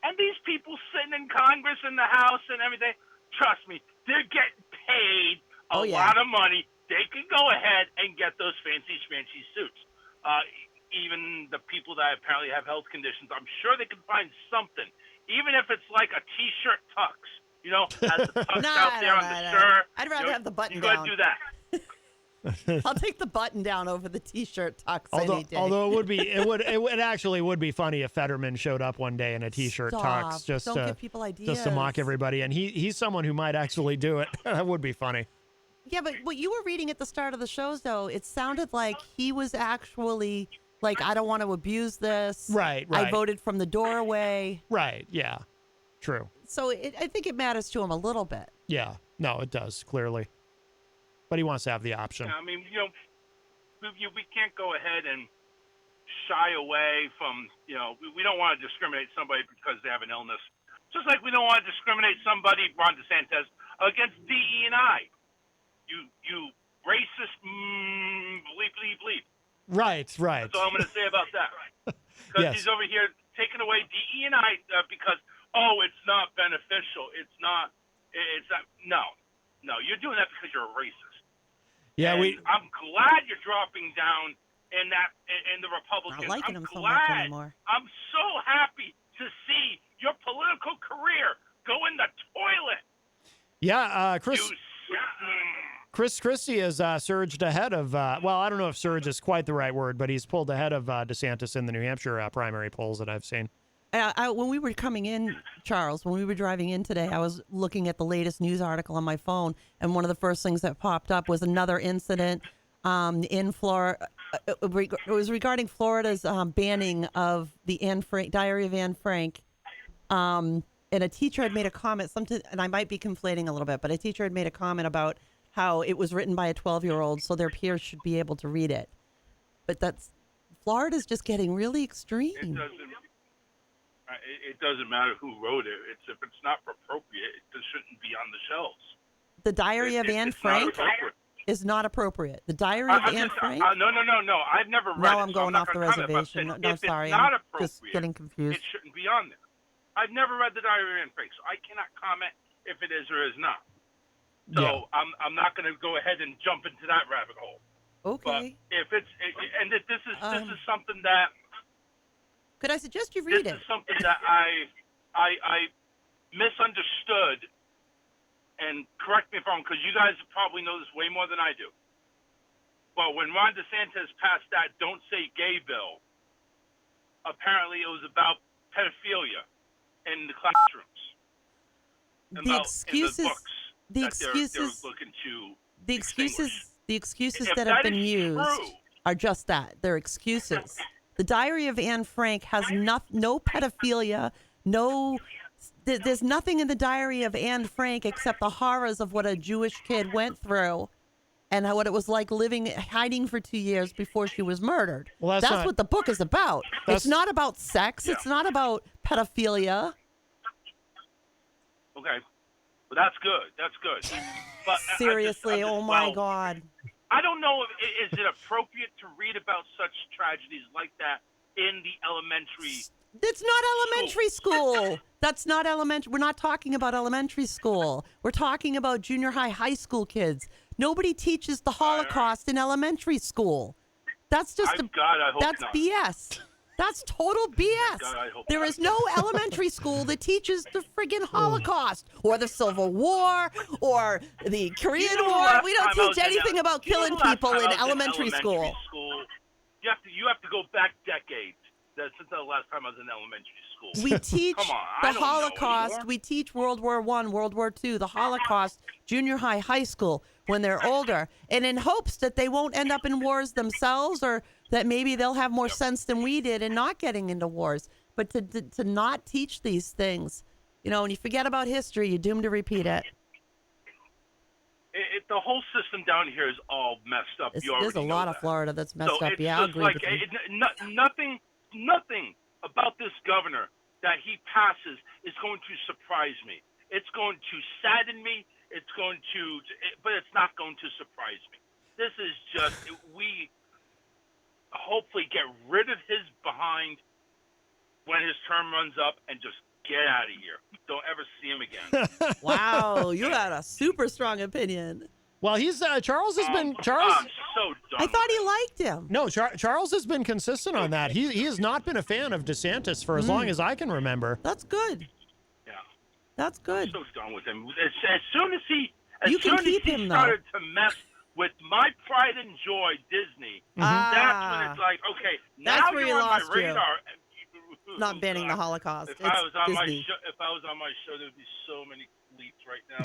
And these people sitting in Congress and the House and everything, trust me, they're getting paid a lot of money. They can go ahead and get those fancy suits. Even the people that apparently have health conditions, I'm sure they can find something. Even if it's like a T-shirt tux, has the tux out there on the shirt. I'd rather have the button down. down. You got to do that. I'll take the button down over the T-shirt tux. Although it actually would be funny if Fetterman showed up one day in a T-shirt tux, Don't give people ideas. just to mock everybody, and he's someone who might actually do it. That would be funny. Yeah, but what you were reading at the start of the shows, though, it sounded like he was actually Like, I don't want to abuse this. Right. I voted from the doorway. Right. Yeah. True. So I think it matters to him a little bit. Yeah. No, it does, clearly. But he wants to have the option. I mean, we can't go ahead and shy away from, we don't want to discriminate somebody because they have an illness. Just like we don't want to discriminate somebody, Ron DeSantis, against DE&I. You racist, bleep, bleep, bleep. Right. That's all I'm going to say about that. Because Yes. he's over here taking away DE&I because, it's not beneficial. It's not, no, you're doing that because you're a racist. Yeah, and I'm glad you're dropping down in the Republicans. Not liking I'm him so glad. much anymore. I'm so happy to see your political career go in the toilet. Yeah, Chris You Christie has surged ahead of, I don't know if surge is quite the right word, but he's pulled ahead of DeSantis in the New Hampshire primary polls that I've seen. When we were coming in, Charles, when we were driving in today, I was looking at the latest news article on my phone, and one of the first things that popped up was another incident in Florida. It was regarding Florida's banning of the Diary of Anne Frank. And a teacher had made a comment, and I might be conflating a little bit, but a teacher had made a comment about how it was written by a 12-year-old, so their peers should be able to read it. But Florida's just getting really extreme. It doesn't matter who wrote it. If it's not appropriate, it just shouldn't be on the shelves. The Diary of Anne Frank is not appropriate. The Diary of Anne Frank? No. I've never read it. Now I'm going off the reservation. No, sorry. I'm just getting confused. It shouldn't be on there. I've never read the Diary of Anne Frank, so I cannot comment if it is or is not. So I'm not going to go ahead and jump into that rabbit hole. Okay. But if this is something that. Could I suggest you read it? This is something that I misunderstood, and correct me if I'm wrong, because you guys probably know this way more than I do. But when Ron DeSantis passed that "Don't Say Gay" bill, apparently it was about pedophilia in the classrooms. The in excuses. the books The that excuses. they're looking to The extinguish. excuses If that have that been is used true- are just that. They're excuses. The Diary of Anne Frank has no pedophilia, there's nothing in the Diary of Anne Frank except the horrors of what a Jewish kid went through and what it was like hiding for 2 years before she was murdered. Well, that's what the book is about. It's not about sex. Yeah. It's not about pedophilia. Okay. Well, that's good. That's good. But Seriously, oh my well, God. I don't know is it appropriate to read about such tragedies like that in the elementary. It's not elementary school. That's not elementary. We're not talking about elementary school. We're talking about junior high school kids. Nobody teaches the Holocaust in elementary school. That's just I hope that's not. BS. That's total BS. God, I hope There not. is no elementary school that teaches the friggin' Holocaust or the Civil War or the Korean War. We don't teach anything about killing people in elementary school. You have to go back decades. Since the last time I was in elementary school. We teach Come on, I the don't know Holocaust. anymore. We teach World War I, World War II, the Holocaust, junior high school when they're older, and in hopes that they won't end up in wars themselves or that maybe they'll have more sense than we did in not getting into wars. But to not teach these things, when you forget about history, you're doomed to repeat it. The whole system down here is all messed up. There's a lot of Florida that's messed up. It's Yeah, I just agree like with you. nothing about this governor that he passes is going to surprise me. It's going to sadden me. But it's not going to surprise me. This is just we hopefully get rid of his behind when his term runs up and just get out of here. Don't ever see him again. Wow, you had a super strong opinion. Well, Charles has been Charles. I'm so done. I thought he liked him. No, Charles has been consistent on that. He has not been a fan of DeSantis for as long as I can remember. That's good. Yeah. That's good. I'm so done with him. As soon as he You can keep him, though. started to mess with my pride and joy, Disney, that's when it's like, okay, That's now where you're he on lost my you. radar. Not banning the Holocaust. If I was on my Disney. show, there'd be so many bleeps right now.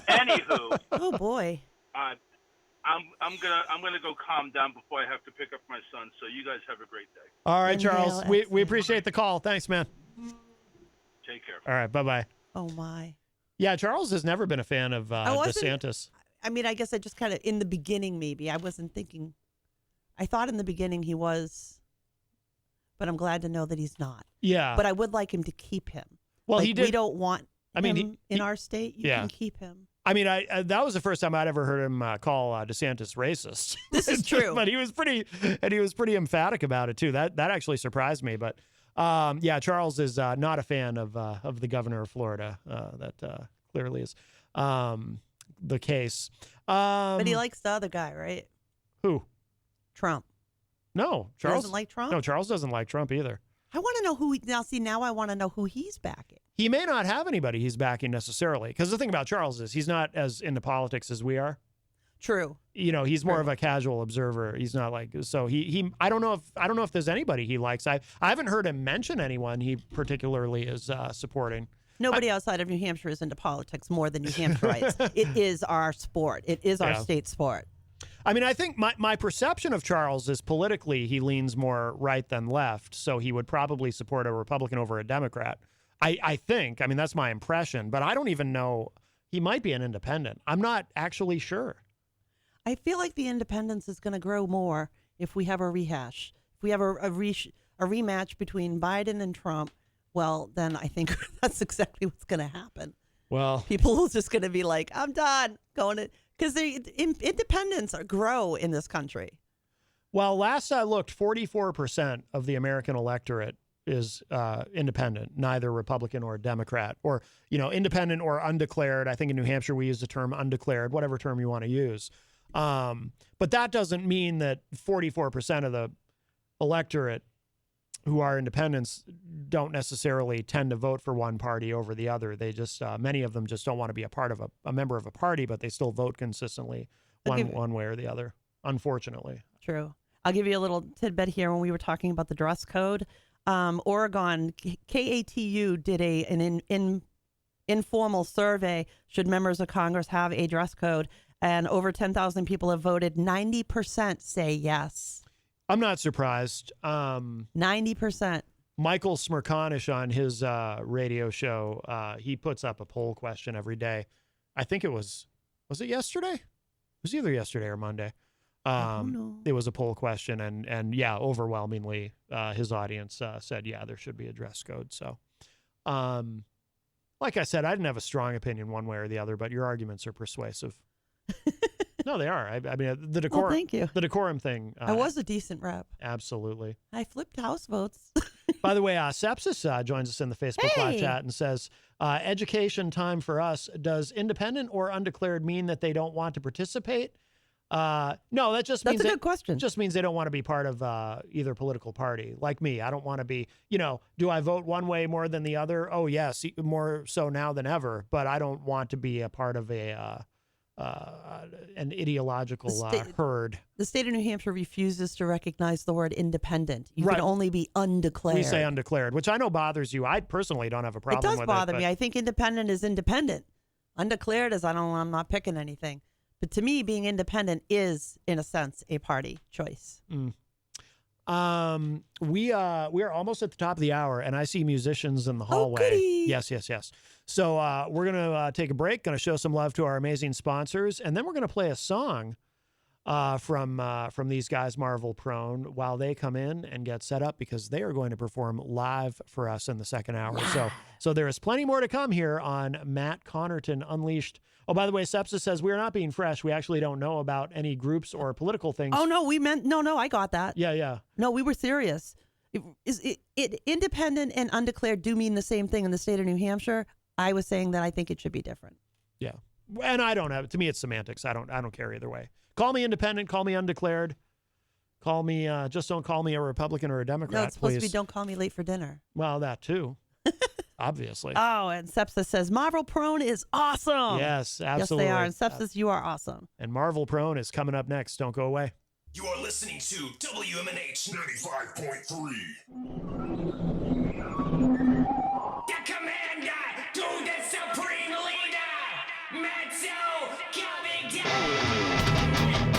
Anywho, Oh boy. I'm gonna go calm down before I have to pick up my son. So you guys have a great day. All right, Inhale, Charles. We appreciate the call. Thanks, man. Take care. All right, bye-bye. Oh, my. Yeah, Charles has never been a fan of DeSantis. I mean, I guess I just kind of, in the beginning, maybe. I wasn't thinking. I thought in the beginning he was, but I'm glad to know that he's not. Yeah. But I would like him to keep him. Well, like, he did. We don't want him he, in our state. You yeah. can keep him. I mean, that was the first time I'd ever heard him call DeSantis racist. This is true. But he was pretty emphatic about it too. That actually surprised me. But yeah, Charles is not a fan of the governor of Florida. That clearly is the case. But he likes the other guy, right? Who? Trump. No, He Charles doesn't like Trump? No, Charles doesn't like Trump either. I want to know who now I want to know who he's backing. He may not have anybody he's backing necessarily, because the thing about Charles is he's not as into politics as we are. True. You know, he's more of a casual observer. He's not like, so he I don't know if there's anybody he likes. I haven't heard him mention anyone he particularly is supporting. Nobody outside of New Hampshire is into politics more than New Hampshireites. It is our sport. It is our state sport. I mean, I think my perception of Charles is politically he leans more right than left, so he would probably support a Republican over a Democrat. I think. I mean, that's my impression, but I don't even know. He might be an independent. I'm not actually sure. I feel like the independence is going to grow more if we have a rehash. If we have a rematch between Biden and Trump, well, then I think that's exactly what's going to happen. Well, People are just going to be like, I'm done going to, because independents grow in this country. well, last I looked, 44% of the American electorate is independent, neither Republican or Democrat, or, independent or undeclared. I think in New Hampshire we use the term undeclared, whatever term you want to use. But that doesn't mean that 44% of the electorate who are independents don't necessarily tend to vote for one party over the other. They just, many of them just don't want to be a part of a member of a party, but they still vote consistently one way or the other, unfortunately. True. I'll give you a little tidbit here. When we were talking about the dress code, Oregon, KATU did an informal survey. Should members of Congress have a dress code? And over 10,000 people have voted. 90% say yes. I'm not surprised. 90%. Michael Smerconish on his radio show, he puts up a poll question every day. I think was it yesterday? It was either yesterday or Monday. I don't know. It was a poll question, and yeah, overwhelmingly, his audience said, yeah, there should be a dress code. So, like I said, I didn't have a strong opinion one way or the other, but your arguments are persuasive. No, they are. I mean, the decorum. Well, thank you. The decorum thing. I was a decent rep. Absolutely. I flipped House votes. By the way, Sepsis joins us in the Facebook live chat and says, education time for us. Does independent or undeclared mean that they don't want to participate? No, that just means That's a good question. Just means they don't want to be part of either political party. Like me, I don't want to be, do I vote one way more than the other? Oh, yes, more so now than ever. But I don't want to be a part of an ideological herd. The state of New Hampshire refuses to recognize the word independent. You can only be undeclared. We say undeclared, which I know bothers you. I personally don't have a problem with it. It does bother me. I think independent is independent. Undeclared is I'm not picking anything. But to me, being independent is, in a sense, a party choice. We are almost at the top of the hour, and I see musicians in the hallway. Oh, goody. Yes. So we're gonna take a break. Gonna show some love to our amazing sponsors, and then we're gonna play a song from these guys, Marvel Prone, while they come in and get set up, because they are going to perform live for us in the second hour. So there is plenty more to come here on Matt Connarton Unleashed. Oh, by the way, Sepsis says we are not being fresh. We actually don't know about any groups or political things. Oh, no, we meant, no, I got that. Yeah. No, we were serious. Independent and undeclared do mean the same thing in the state of New Hampshire. I was saying that I think it should be different. Yeah. And I don't have, to me, it's semantics. I don't care either way. Call me independent, call me undeclared. Call me, just don't call me a Republican or a Democrat, No, it's supposed please. to be don't call me late for dinner. Well, that too. Obviously. Oh, and Sepsis says Marvel Prone is awesome. Yes, absolutely. Yes, they are. And Sepsis, you are awesome. And Marvel Prone is coming up next. Don't go away. You are listening to WMNH 95.3. The commander to the supreme leader, Matzo coming down.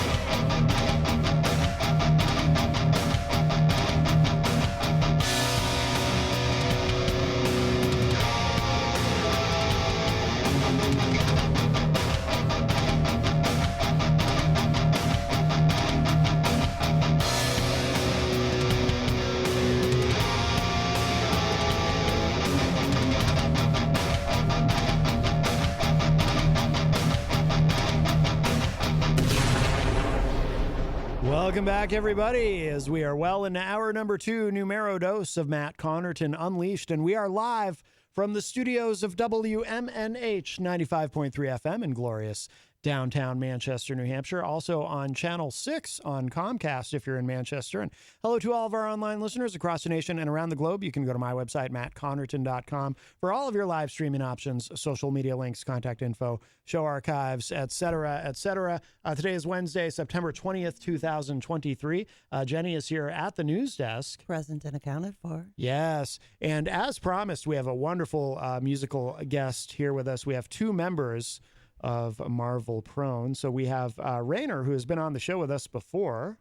Welcome back, everybody, as we are well into hour number 2, numero dos of Matt Connarton Unleashed, and we are live from the studios of WMNH 95.3 FM in glorious downtown Manchester, New Hampshire. Also on Channel 6 on Comcast if you're in Manchester. And hello to all of our online listeners across the nation and around the globe. You can go to my website, mattconnerton.com, for all of your live streaming options, social media links, contact info, show archives, etc., etc. Today is Wednesday, September 20th, 2023. Jenny is here at the news desk. Present and accounted for. Yes. And as promised, we have a wonderful musical guest here with us. We have 2 members of Marvel Prone. So we have Rainor, who has been on the show with us before.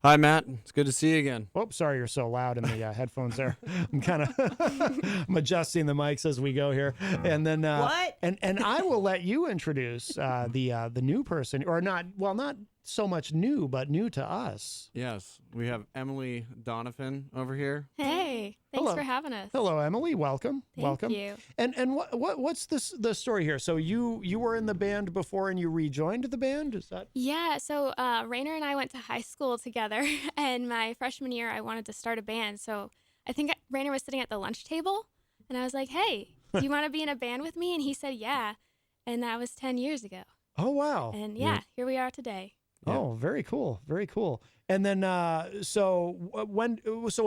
Hi, Matt. It's good to see you again. Oh, sorry you're so loud in the headphones there. I'm kind of I'm adjusting the mics as we go here. And then What? And I will let you introduce the new person, or not so much new, but new to us. Yes, we have Emily Donovan over here. Hey, thanks Hello. for having us. Hello, Emily. Welcome. Welcome. you. And what's the story here? So you were in the band before and you rejoined the band? Is that? Yeah, so Rainor and I went to high school together, and my freshman year I wanted to start a band. So I think Rainor was sitting at the lunch table, and I was like, hey, do you want to be in a band with me? And he said, yeah. And that was 10 years ago. Oh, wow. And yeah, here we are today. Yeah. Oh, very cool. Very cool. And then, so when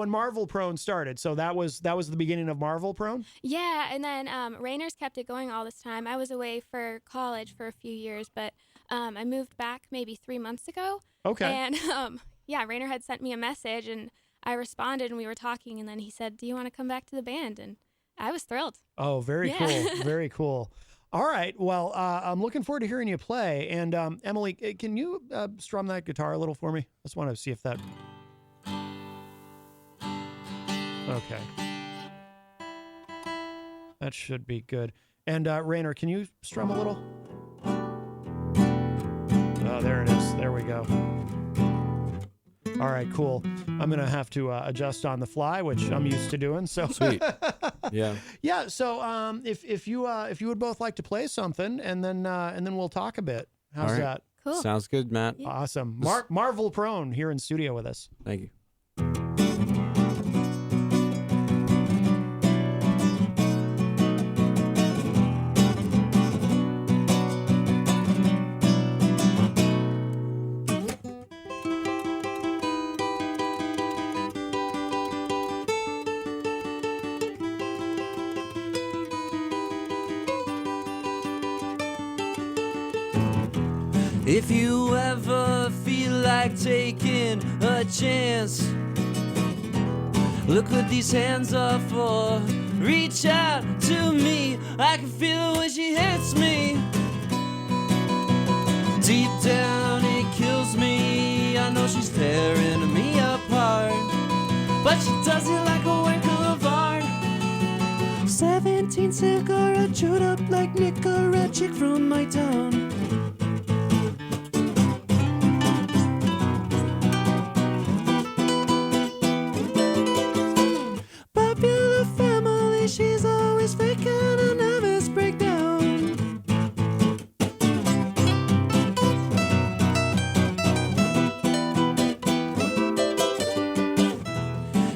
Marvel Prone started, so that was the beginning of Marvel Prone? Yeah, and then Rainor's kept it going all this time. I was away for college for a few years, but I moved back maybe 3 months ago. Okay. And yeah, Rainor had sent me a message, and I responded, and we were talking, and then he said, do you want to come back to the band? And I was thrilled. Oh, very Yeah. cool. Very cool. All right. Well, I'm looking forward to hearing you play. And Emily, can you strum that guitar a little for me? I just want to see if that. Okay. That should be good. And Rainor, can you strum a little? Oh, there it is. There we go. All right, cool. I'm going to have to adjust on the fly, which I'm used to doing. So Sweet. Yeah. Yeah. So if you would both like to play something, and then we'll talk a bit. How's All right. that? Cool. Sounds good, Matt. Yeah. Awesome. Marvel Prone here in studio with us. Thank you. If you ever feel like taking a chance, look what these hands are for. Reach out to me, I can feel it when she hits me. Deep down it kills me, I know she's tearing me apart, but she does it like a work of art. 17 cigarette chewed up like Nicorette chick from my town. Popular family, she's always faking a nervous breakdown.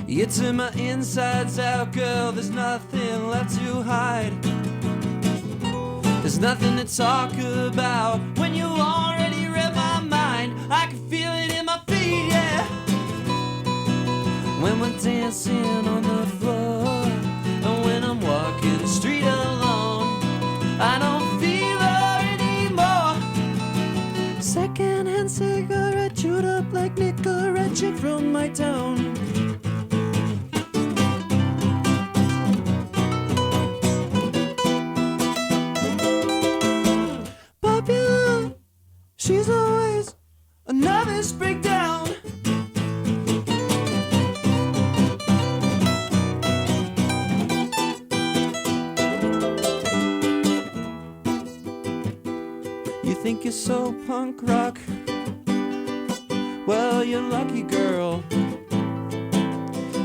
You turn my insides out, girl, there's nothing left to hide. There's nothing to talk about when you already read my mind. I can feel it in my feet, yeah. When we're dancing on the floor, and when I'm walking the street alone, I don't feel her anymore. Secondhand cigarette chewed up like Nicorette chick from my town. Popular, she's always a nervous breakdown. You think you're so punk rock? Well, you're lucky, girl,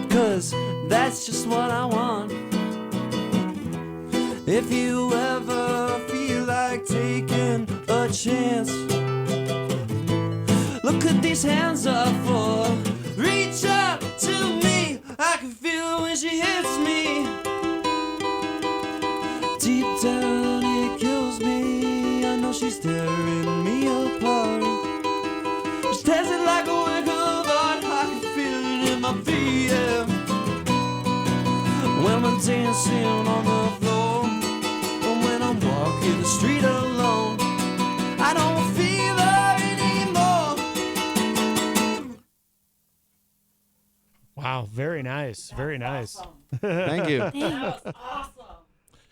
'cause that's just what I want. If you ever feel like taking a chance, Look at these hands are for. Reach out to me. I can feel it when she hits me. Deep down it kills me. I know she's tearing me apart. She's dancing like a work of art. I can feel it in my feet, yeah. When we're dancing on the floor, and when I'm walking the street alone, I don't feel her anymore. Wow, very nice. Very nice. Thank you. That was awesome.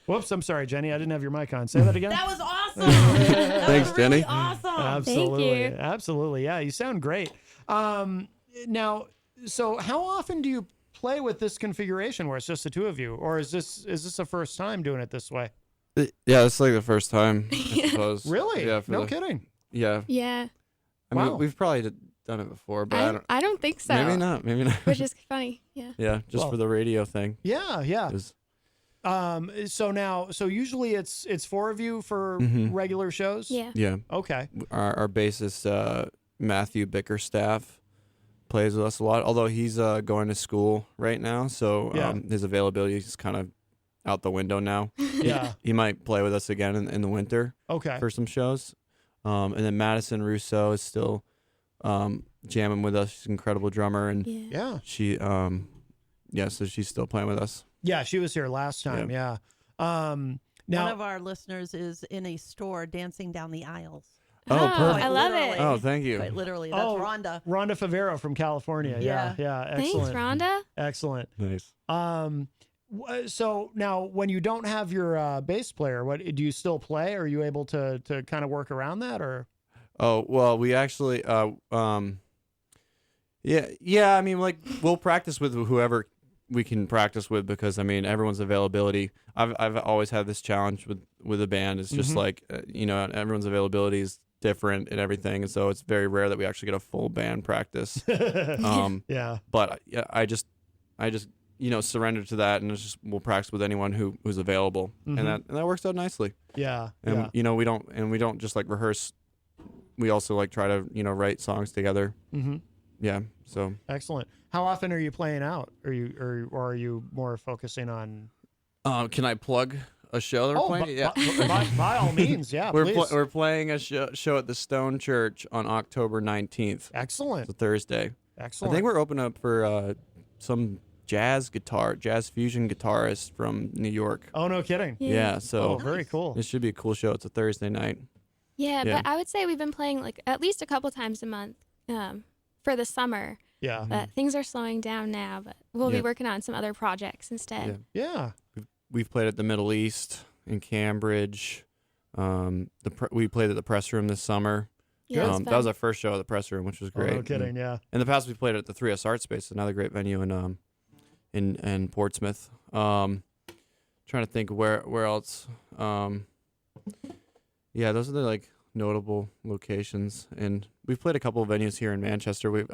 Whoops, I'm sorry, Jenny. I didn't have your mic on. Say that again. That was awesome. That Thanks, was really Jenny. Awesome. Absolutely. Thank you. Absolutely. Yeah, you sound great. Now, so how often do you play with this configuration where it's just the two of you, or is this the first time doing it this way? Yeah, it's like the first time, I suppose. Really? Yeah. No kidding. Yeah. Yeah. I mean, Wow. we've probably done it before, but I don't think so. Maybe not. Maybe not. Which is funny. Yeah. Yeah, just Well, for the radio thing. Yeah, yeah. 'Cause- So usually it's four of you for regular shows. Yeah. yeah. Okay. Our bassist Matthew Bickerstaff plays with us a lot, although he's going to school right now, so Yeah. his availability is kind of out the window now. Yeah. He might play with us again in the winter Okay. for some shows. And then Madison Russo is still jamming with us. She's an incredible drummer, and Yeah. Yeah. she so she's still playing with us. Yeah. She was here last time. Yeah. One Now. of our listeners is in a store dancing down the aisles. Oh, perfect. I love Literally. it. Oh, thank you. Quite literally. That's Rhonda. Rhonda Favero from California. Yeah. Yeah. Thanks, Excellent. Rhonda. Excellent. Nice. So now, when you don't have your bass player, what do you still play? Are you able to kind of work around that, or? Oh, well, we actually yeah, I mean, like, we'll practice with whoever we can practice with, because I mean, everyone's availability. I've always had this challenge with a band. It's just like everyone's availability is different and everything, and so it's very rare that we actually get a full band practice. Yeah. But I just surrender to that, and it's just we'll practice with anyone who's available, and that works out nicely. Yeah. And we don't just like rehearse. We also like try to write songs together. Mm-hmm. Yeah. So Excellent. How often are you playing out? Or are you more focusing on? can I plug a show that we're playing? Yeah. By all means. Yeah. Please. We're playing a show at the Stone Church on October 19th. Excellent. It's a Thursday. Excellent. I think we're opening up for some jazz fusion guitarist from New York. Oh, no kidding. Yeah. So Oh, very cool. This should be a cool show. It's a Thursday night. Yeah, Yeah. but I would say we've been playing like at least a couple times a month for the summer. Yeah. But things are slowing down now, but we'll Yeah. be working on some other projects instead. Yeah. We've played at the Middle East in Cambridge. We played at the Press Room this summer. Yeah, it's that fun. was our first show at the Press Room, which was Oh, great. no kidding. Yeah. In the past, we played at the 3S Art Space, another great venue in Portsmouth. Trying to think where else. Yeah, those are the like notable locations, and we've played a couple of venues here in Manchester. We've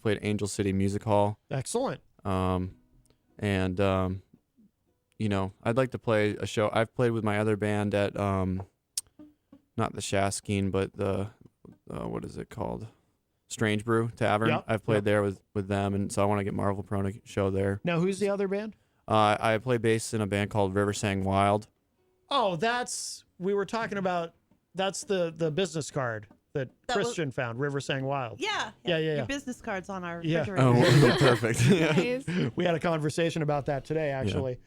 played Angel City Music Hall. Excellent. And I'd like to play a show. I've played with my other band at not the Shaskeen, but the what is it called? Strange Brew Tavern. Yep, I've played yep. there with them, and so I want to get Marvel Prone to show there. Now, who's the other band? I play bass in a band called River Sang Wild. Oh, we were talking about. That's the business card that That was- Christian found. River Sang Wild. Yeah. Yeah. Your business card's on our Yeah. refrigerator. Oh, perfect. Yeah. Nice. We had a conversation about that today, actually.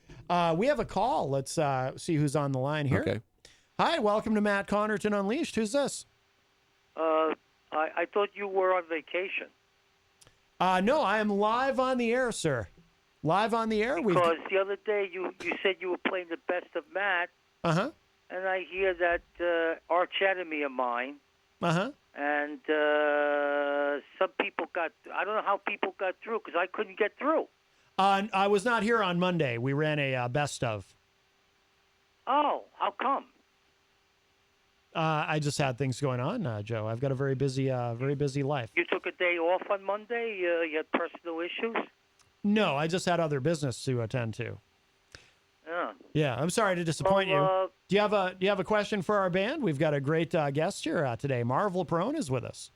We have a call. Let's see who's on the line here. Okay. Hi, welcome to Matt Connarton Unleashed. Who's this? I thought you were on vacation. No, I am live on the air, sir. Live on the air. Because the other day you said you were playing the best of Matt, Uh-huh. and I hear that arch enemy of mine, Uh-huh. and some people I don't know how people got through, because I couldn't get through. I was not here on Monday. We ran a best of. Oh, how come? I just had things going on, Joe. I've got a very busy life. You took a day off on Monday? You had personal issues? No, I just had other business to attend to. Yeah. Yeah, I'm sorry to disappoint you. Well, Do you have a question for our band? We've got a great guest here today. Marvel Prone is with us.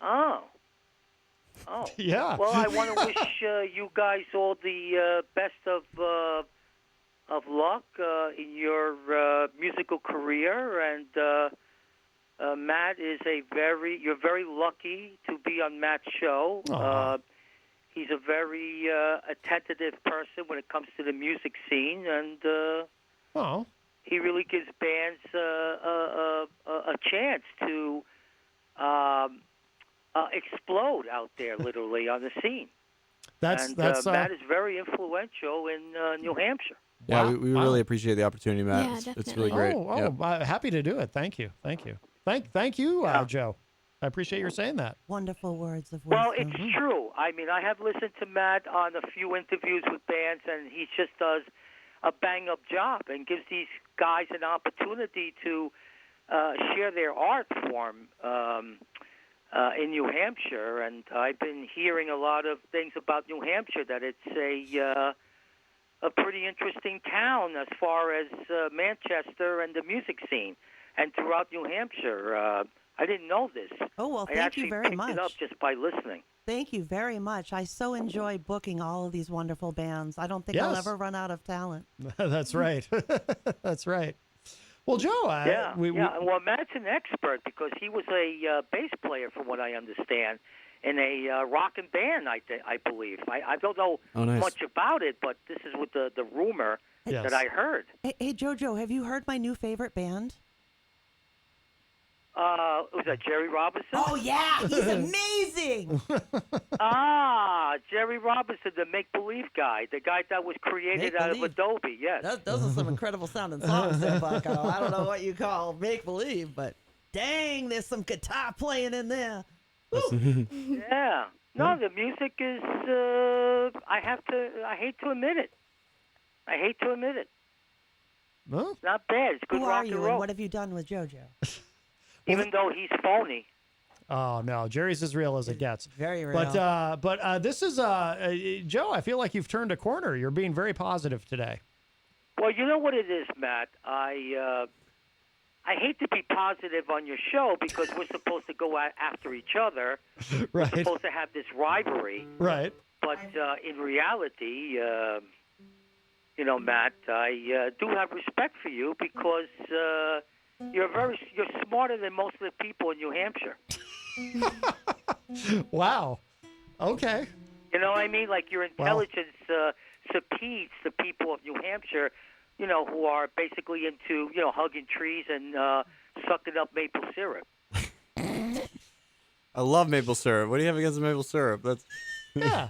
Oh. Oh. Yeah. Well, I want to wish you guys all the best of luck in your musical career, and Matt is you're very lucky to be on Matt's show. He's a very attentive person when it comes to the music scene, and he really gives bands a chance to explode out there, literally, on the scene. That's Matt is very influential in New Hampshire. Yeah, we really appreciate the opportunity, Matt. Yeah, it's really great. Happy to do it. Thank you. Thank you, Joe. I appreciate your saying that. Wonderful words of wisdom. Well, it's true. I mean, I have listened to Matt on a few interviews with bands, and he just does a bang-up job and gives these guys an opportunity to share their art form in New Hampshire. And I've been hearing a lot of things about New Hampshire, that it's a pretty interesting town as far as Manchester and the music scene, and throughout New Hampshire. I didn't know this. Oh, well, I thank you very picked much. it up just by listening. Thank you very much. I so enjoy booking all of these wonderful bands. I don't think I'll ever run out of talent. That's right. That's right. Well, Joe, Well, Matt's an expert because he was a bass player, from what I understand, in a rockin' band, I believe. I don't know much about it, but this is what the rumor that I heard. Hey, Jojo, have you heard my new favorite band? Was that Jerry Robinson? Oh, yeah, he's amazing. Jerry Robinson, the make-believe guy, the guy that was created out of Adobe, yes. Those are some incredible sounding songs there, Bucko. I don't know what you call make-believe, but dang, there's some guitar playing in there. Yeah. No, the music is, I hate to admit it. Well, It's not bad. It's good Who rock are and you, roll. and what have you done with JoJo? Even though he's phony. Oh no, Jerry's as real as it gets. Very real. But this is Joe. I feel like you've turned a corner. You're being very positive today. Well, you know what it is, Matt. I hate to be positive on your show because we're supposed to go after each other. Right. We're supposed to have this rivalry. Right. But in reality, Matt, I do have respect for you because you're smarter than most of the people in New Hampshire. Wow. Okay. You know what I mean? Like your intelligence supersedes the people of New Hampshire, who are basically into, hugging trees and sucking up maple syrup. I love maple syrup. What do you have against maple syrup? That's yeah.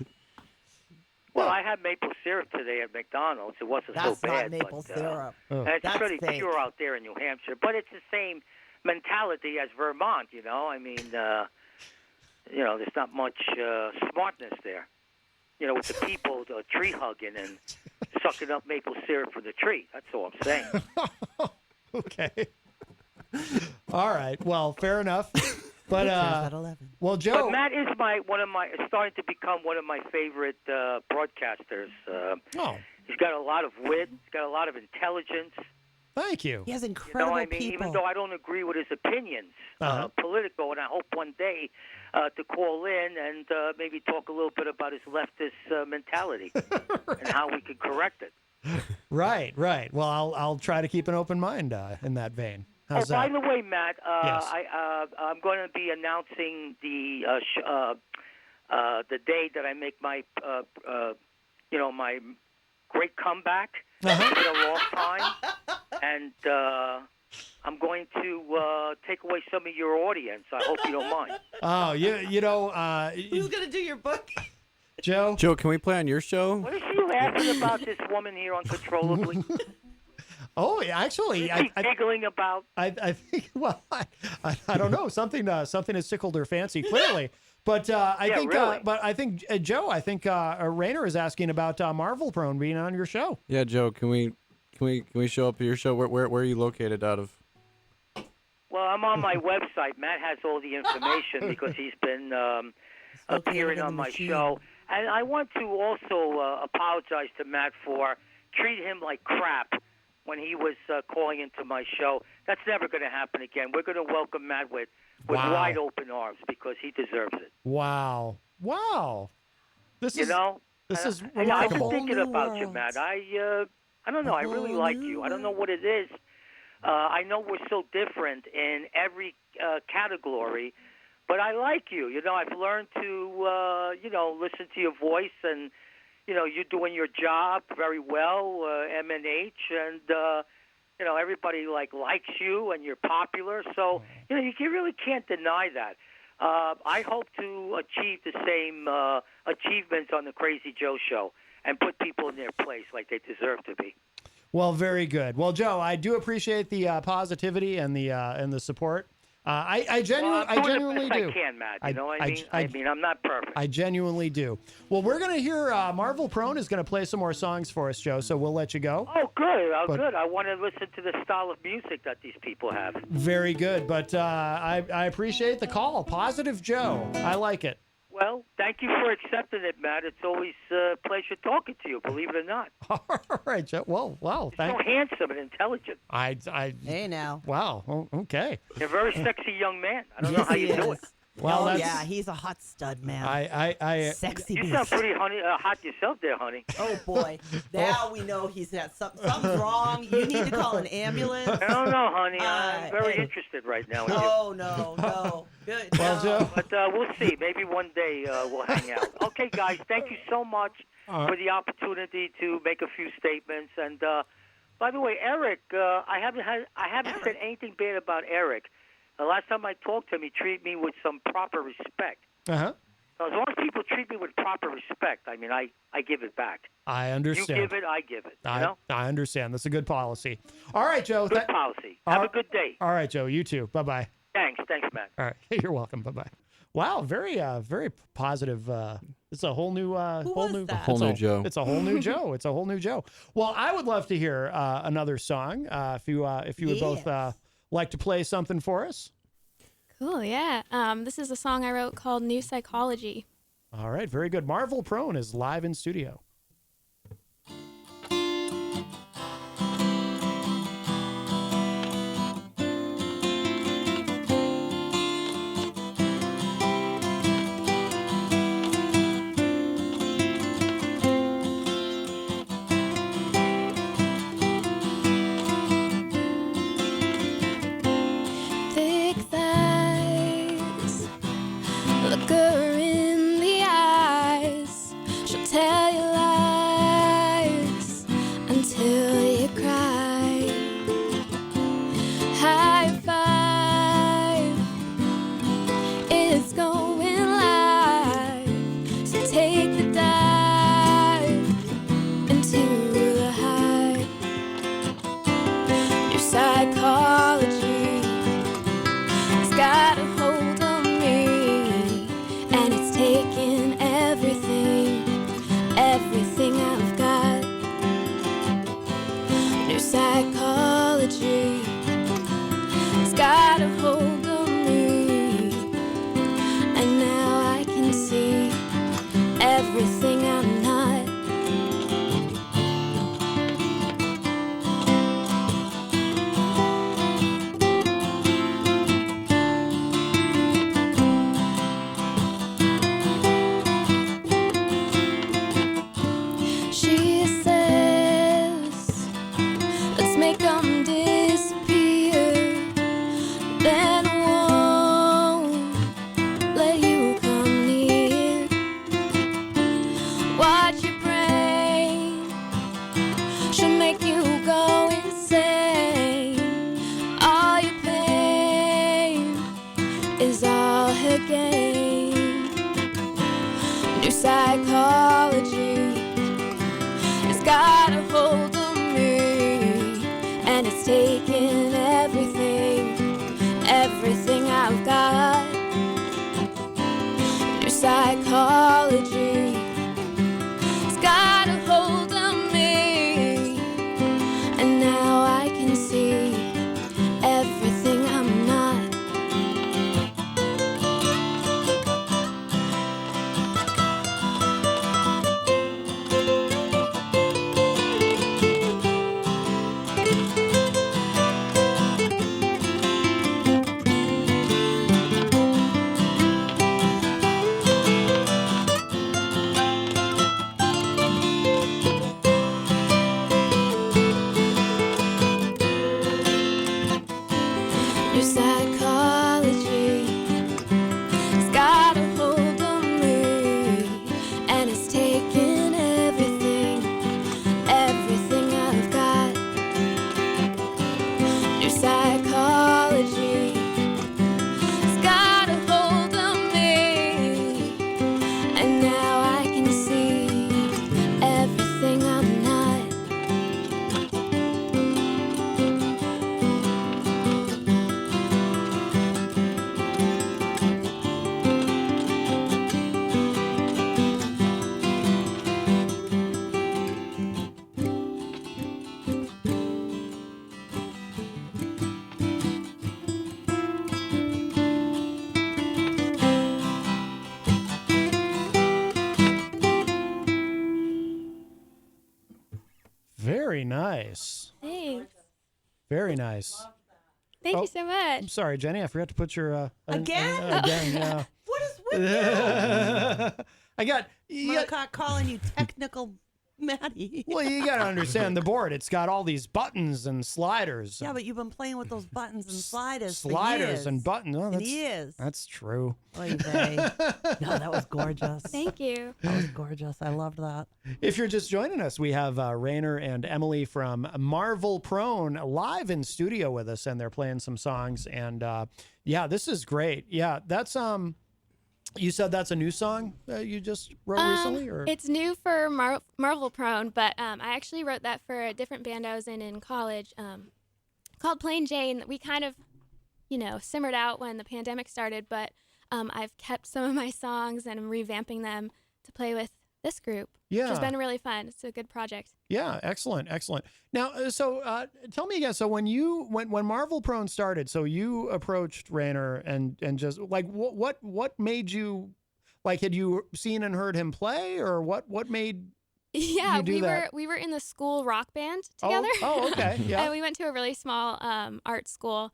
Well, I had maple syrup today at McDonald's. It wasn't so bad. That's not maple syrup. It's pretty fake. pure out there in New Hampshire, but it's the same mentality as Vermont. I mean, there's not much smartness there. With the people tree hugging and sucking up maple syrup from the tree. That's all I'm saying. Okay. All right. Well, fair enough. But well, Joe. But Matt is starting to become one of my favorite broadcasters. He's got a lot of wit. He's got a lot of intelligence. Thank you. He has incredible people. Even though I don't agree with his opinions, political, and I hope one day to call in and maybe talk a little bit about his leftist mentality and how we could correct it. Right. Well, I'll try to keep an open mind in that vein. How's that? By the way, Matt, Yes. I'm going to be announcing the day that I make my my great comeback. It's been a long time, and I'm going to take away some of your audience. I hope you don't mind. Oh, Who's going to do your book? Joe? Joe, can we play on your show? What is she laughing about this woman here uncontrollably? Oh, actually, What's she giggling about? I think. Well, I don't know. Something has tickled her fancy, clearly. But I think. Really? But I think Joe. I think Rainor is asking about Marvel Prone being on your show. Yeah, Joe. Can we show up at your show? Where are you located out of? Well, I'm on my website. Matt has all the information because he's been appearing on my show. And I want to also apologize to Matt for treating him like crap when he was calling into my show. That's never going to happen again. We're going to welcome Matt with with Wow. wide open arms because he deserves it. Wow. This You is know, this is I've remarkable. been thinking about you, Matt. I don't know. I really like you. I don't know what it is. I know we're so different in every category, but I like you. You know, I've learned to listen to your voice, and you're doing your job very well, MNH, and everybody likes you, and you're popular. So you really can't deny that. I hope to achieve the same achievements on the Crazy Joe Show and put people in their place like they deserve to be. Well, very good. Well, Joe, I do appreciate the positivity and the support. I genuinely do. I can, Matt. You know what I mean? I'm not perfect. I genuinely do. Well, we're going to hear Marvel Prone is going to play some more songs for us, Joe, so we'll let you go. Oh, good. Good. I want to listen to the style of music that these people have. Very good. But I appreciate the call. Positive Joe. I like it. Well, thank you for accepting it, Matt. It's always a pleasure talking to you, believe it or not. All right, Joe. Well, wow. You're so handsome and intelligent. Hey, now. Wow. Oh, okay. You're a very sexy young man. I don't know how you do it. Well, yeah, he's a hot stud, man. Sexy. You sound pretty hot yourself there, honey. Oh boy, now we know he's got something's wrong. You need to call an ambulance. I don't know, honey. I'm very interested right now. No. Good. Well, Joe. But we'll see. Maybe one day we'll hang out. Okay, guys. Thank you so much for the opportunity to make a few statements. And by the way, Eric, I haven't said anything bad about Eric. The last time I talked to him, he treated me with some proper respect. Uh-huh. So as long as people treat me with proper respect, I mean, I give it back. I understand. You give it, I give it. You know? I understand. That's a good policy. All right, Joe. Good policy. Have a good day. All right, Joe. You too. Bye-bye. Thanks, Matt. All right. You're welcome. Bye-bye. Wow, very positive. It's a whole new Joe. It's a whole new Joe. It's a whole new Joe. Well, I would love to hear another song. If you would both like to play something for us. Cool, yeah. This is a song I wrote called New Psychology. All right, very good. Marvel Prone is live in studio. Look her in the eyes. She'll tell you lies until you cry. High five, it's going live. So take the dive into the high. Your psychology has got a hold on me, and it's taken everything I've got. New psychology has got a hold on me, and now I can see everything I'm not. She says, let's make them disappear. Then I won't let you come near. Watch your brain, she'll make you go insane. All your pain is all her gain. New psychology got a hold on me, and it's taken everything I've got. Your psychology has got a hold on me, and now I can see everything I'm not. Very nice. Thanks. Very nice. Thank Oh, you so I'm much. sorry, Jenny. I forgot to put your Again? again, yeah. What is with you? I got. Marcotte calling you technical Maddie. Well, you got to understand the board. It's got all these buttons and sliders. Yeah, but you've been playing with those buttons and sliders for Sliders years. and buttons. Oh, And that's, years. that's true. Oy vey. No, that was gorgeous. Thank you. That was gorgeous. I loved that. If you're just joining us, we have Rainor and Emily from Marvel Prone live in studio with us, and they're playing some songs. And yeah, this is great. Yeah, that's you said that's a new song that you just wrote recently, or It's new for Marvel Prone, but I actually wrote that for a different band I was in college called Plain Jane. We kind of, simmered out when the pandemic started, but I've kept some of my songs and I'm revamping them to play with this group, which has been really fun. It's a good project. Yeah, excellent. Now, so tell me again. So when Marvel Prone started, so you approached Rainor and just like what made you, like, had you seen and heard him play, or what made Yeah, you do that? we were in the school rock band together. Oh, okay, yeah. And we went to a really small art school.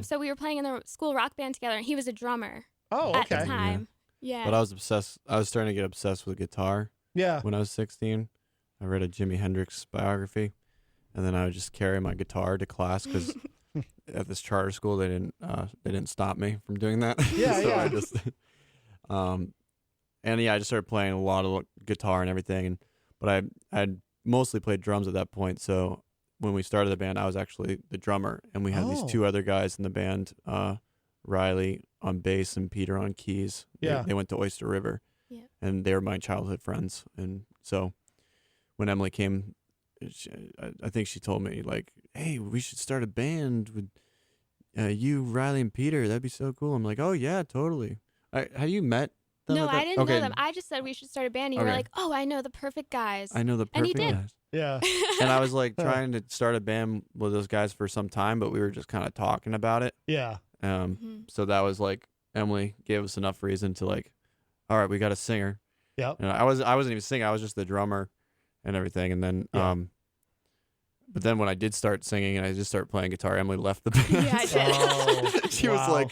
So we were playing in the school rock band together, and he was a drummer at the time. Yeah. But I was obsessed. I was starting to get obsessed with guitar. Yeah. When I was 16, I read a Jimi Hendrix biography, and then I would just carry my guitar to class because at this charter school they didn't stop me from doing that. Yeah, so yeah. I just I just started playing a lot of guitar and everything, but I had mostly played drums at that point. So when we started the band, I was actually the drummer, and we had these two other guys in the band, Riley on bass and Peter on keys. Yeah. They went to Oyster River, and they were my childhood friends. And so when Emily came, I think she told me, like, hey, we should start a band with you, Riley, and Peter. That'd be so cool. I'm like, oh, yeah, totally. Have you met them? No, I didn't know Okay. them. I just said we should start a band. You were like, oh, I know the perfect guys. I know the And he perfect did. guys. Yeah. And I was like trying to start a band with those guys for some time, but we were just kind of talking about it. Yeah. So that was like, Emily gave us enough reason to, like, all right, we got a singer. Yep. I wasn't even singing. I was just the drummer and everything. And then, but then when I did start singing and I just started playing guitar, Emily left the band. Yeah, I did. She was like,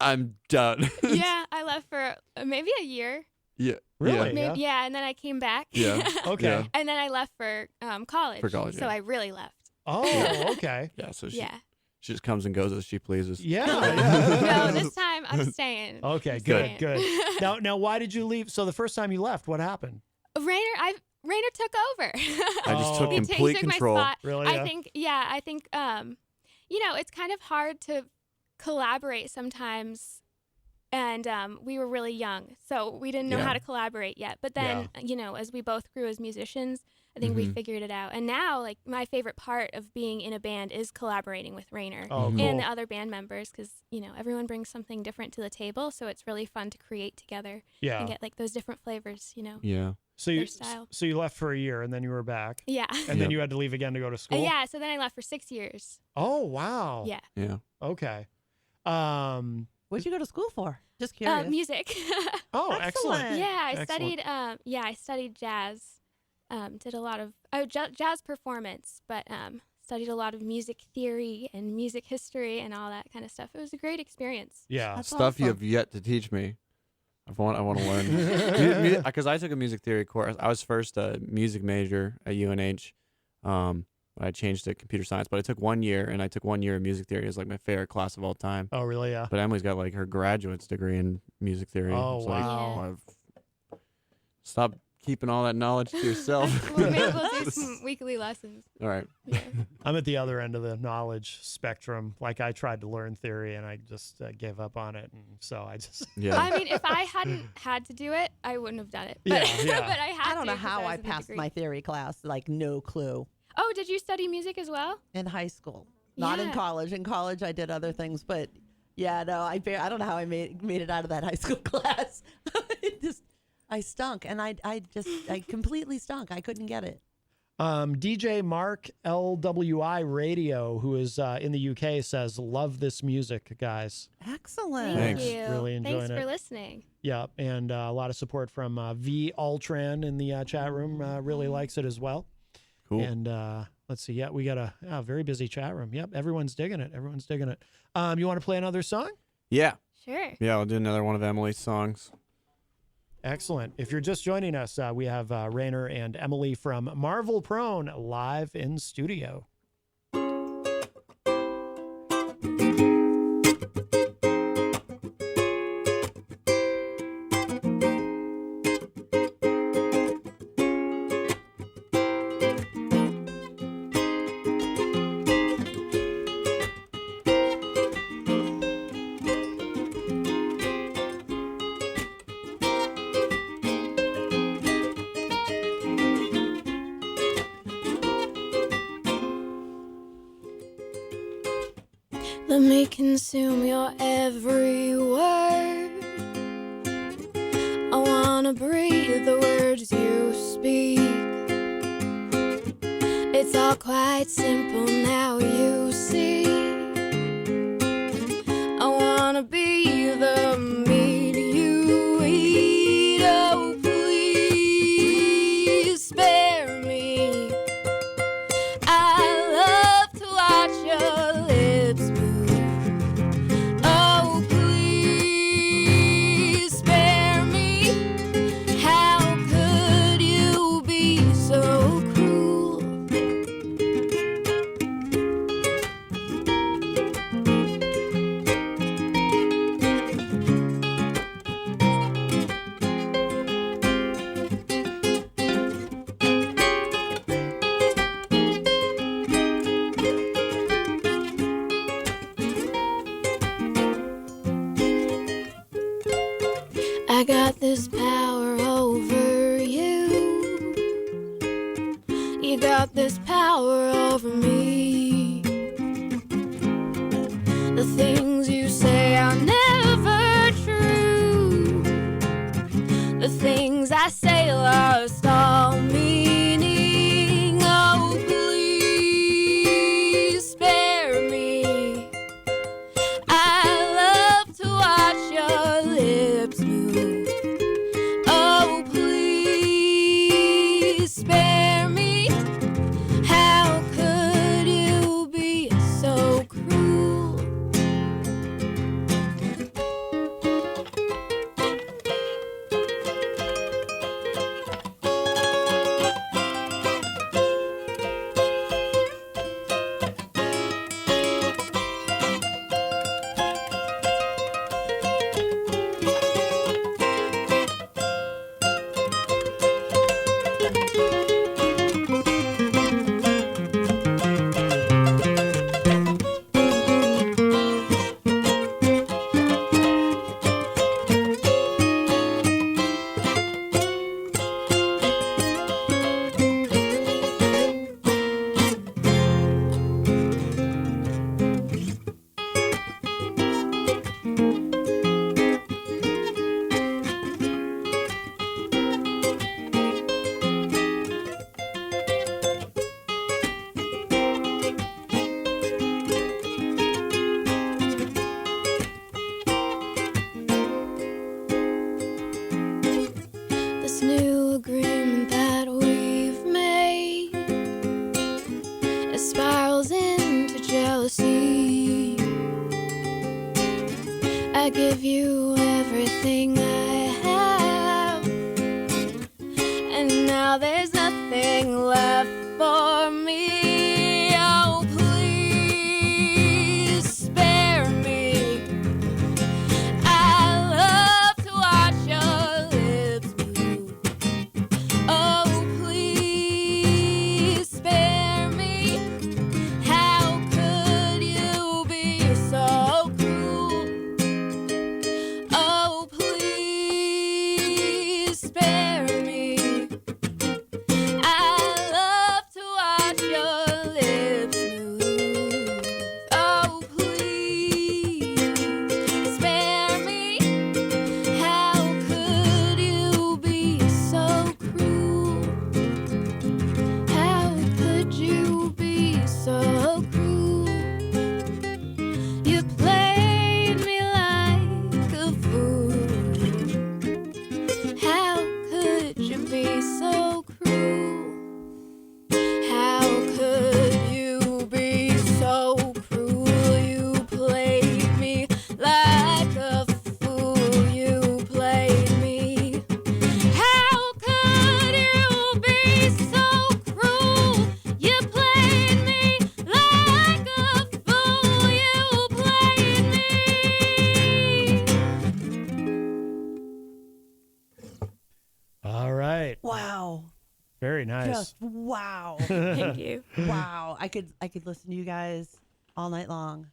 I'm done. Yeah, I left for maybe a year. Yeah. Really? Maybe, yeah, and then I came back. Yeah. Okay. Yeah. And then I left for college. For college, So yeah. I really left. Oh, okay. Yeah. So she Yeah. just comes and goes as she pleases. Yeah. No, this time I'm staying. Okay, I'm good, staying. good. Now, why did you leave? So the first time you left, what happened? Rainor took over. I just took He complete took control. my spot. Really? I think it's kind of hard to collaborate sometimes, and we were really young, so we didn't know how to collaborate yet. But then, as we both grew as musicians, I think we figured it out. And now, like, my favorite part of being in a band is collaborating with Rainor Oh, cool. and the other band members, because everyone brings something different to the table, so it's really fun to create together and get like those different flavors. Yeah. So their style. so you left for a year and then you were back. Yeah. And then you had to leave again to go to school. Yeah. So then I left for 6 years. Oh, wow. Yeah. Yeah. Okay. What'd you go to school for? Just curious. Music. Oh, excellent. Yeah, I Excellent. studied. I studied jazz. Did a lot of jazz performance, but studied a lot of music theory and music history and all that kind of stuff. It was a great experience. Yeah. That's Stuff you awesome. have yet to teach me. I want to learn because I took a music theory course. I was first a music major at UNH. I changed to computer science, but I took 1 year, and I took 1 year of music theory. It was like my favorite class of all time. Oh, really? Yeah. But Emily's got like her graduate's degree in music theory. Oh, It's wow. Stop keeping all that knowledge to yourself. Maybe we'll do some weekly lessons. All right. Yeah. I'm at the other end of the knowledge spectrum. Like, I tried to learn theory and I just gave up on it. And so I just. Yeah. I mean, if I hadn't had to do it, I wouldn't have done it. But, Yeah. but I had I don't to know 'cause how was I in the passed degree. my theory class. Like, no clue. Oh, did you study music as well? In high school, not in Yeah. college. In college, I did other things, but yeah, no, I don't know how I made it out of that high school class. I stunk, and I completely stunk. I couldn't get it. DJ Mark LWI Radio, who is in the UK, says, "Love this music, guys." Excellent. Thank Thanks. you. Really enjoying Thanks it. for listening. Yeah, and a lot of support from V Ultran in the chat room. Really likes it as well. Cool. And Let's see. Yeah, we got a very busy chat room. Yep, everyone's digging it. Everyone's digging it. You want to play another song? Yeah. Sure. Yeah, I'll do another one of Emily's songs. Excellent. If you're just joining us, we have Rainor and Emily from Marvel Prone live in studio. Let me consume your every word. I wanna breathe the words you speak. It's all quite simple now, you see. I wanna be the meat you eat. Oh, please spare me. I love to watch your lips move. Oh, please spare me. How could you be so cruel? I got this power over you. You got this power over me. The things you say are never true. The things I say lost all meaning. Oh, please spare me. I love to watch your lips move. Oh, please spare me. How could you be so cruel? This new agreement that we've made, it spirals into jealousy. I give you everything I have, and now there's nothing left for me. Oh, please spare me. I love to watch your lips move. Oh, please spare me. How could you be so cruel? Oh, please. Very nice. Just wow. Thank you. Wow. I could listen to you guys all night long.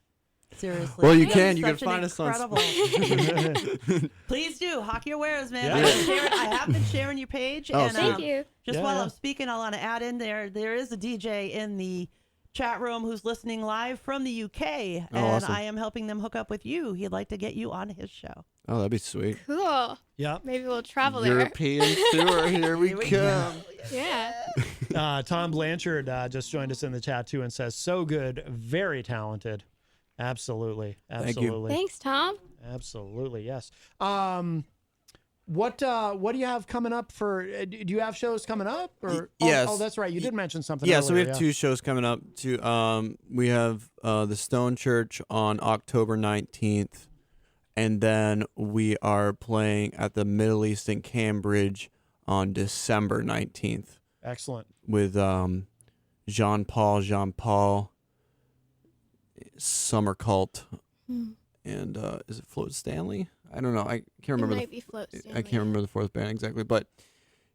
Seriously. Well, you guys can. are You can such an find us on incredible- Please do. Hawk your wares, man. Yeah. I have been sharing your page. Oh, and Thank you. Just Yeah, while yeah. I'm speaking, I want to add in there is a DJ in the chat room who's listening live from the UK. And awesome. I am helping them hook up with you. He'd like to get you on his show. Oh, that'd be sweet. Cool. Yeah. Maybe we'll travel there. European tour. Here we come. Yeah. Tom Blanchard just joined us in the chat too and says, "So good, very talented." Absolutely, Thank you. absolutely. Thanks, Tom. Absolutely, yes. What do you have coming up for? Do you have shows coming up? Or yes. Oh, that's right. You did mention something. Yeah, so we earlier, have two shows coming up. We have the Stone Church on October 19th, and then we are playing at the Middle East in Cambridge on December 19th Excellent. with Jean Paul, Summer Cult, and is it Float Stanley? I don't know. I can't remember. It might be Float Stanley. I can't remember the fourth band exactly, but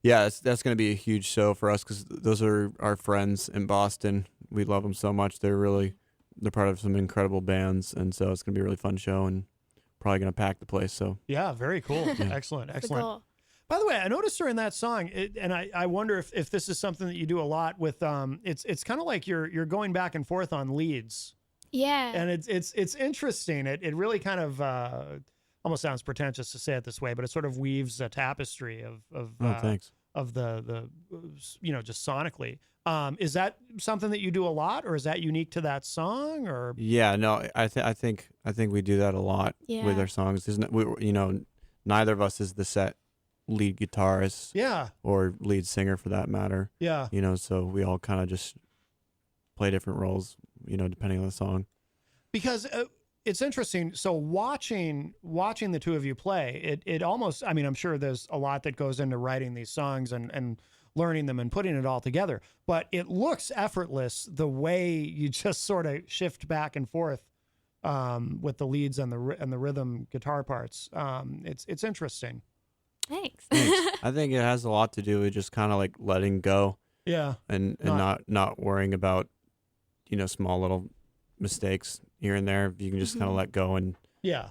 yeah, that's going to be a huge show for us because those are our friends in Boston. We love them so much. They're part of some incredible bands, and so it's going to be a really fun show and probably going to pack the place. So Yeah, very cool. Excellent, That's the excellent. goal. By the way, I noticed during that song, and I wonder if this is something that you do a lot with. It's kind of like you're going back and forth on leads. Yeah. And it's interesting. It really kind of almost sounds pretentious to say it this way, but it sort of weaves a tapestry of thanks. of the just sonically. Is that something that you do a lot, or is that unique to that song? Or yeah, no, I think we do that a lot with Yeah. our songs. Isn't it? Neither of us is the set lead guitarist yeah, or lead singer for that matter. yeah. So we all kind of just play different roles, depending on the song. Because it's interesting. So watching the two of you play, it almost, I mean, I'm sure there's a lot that goes into writing these songs and learning them and putting it all together, but it looks effortless the way you just sort of shift back and forth with the leads and the rhythm guitar parts. It's interesting. Thanks. I think it has a lot to do with just kind of like letting go Yeah. and not worrying about, small little mistakes here and there. If you can just kind of let go and Yeah.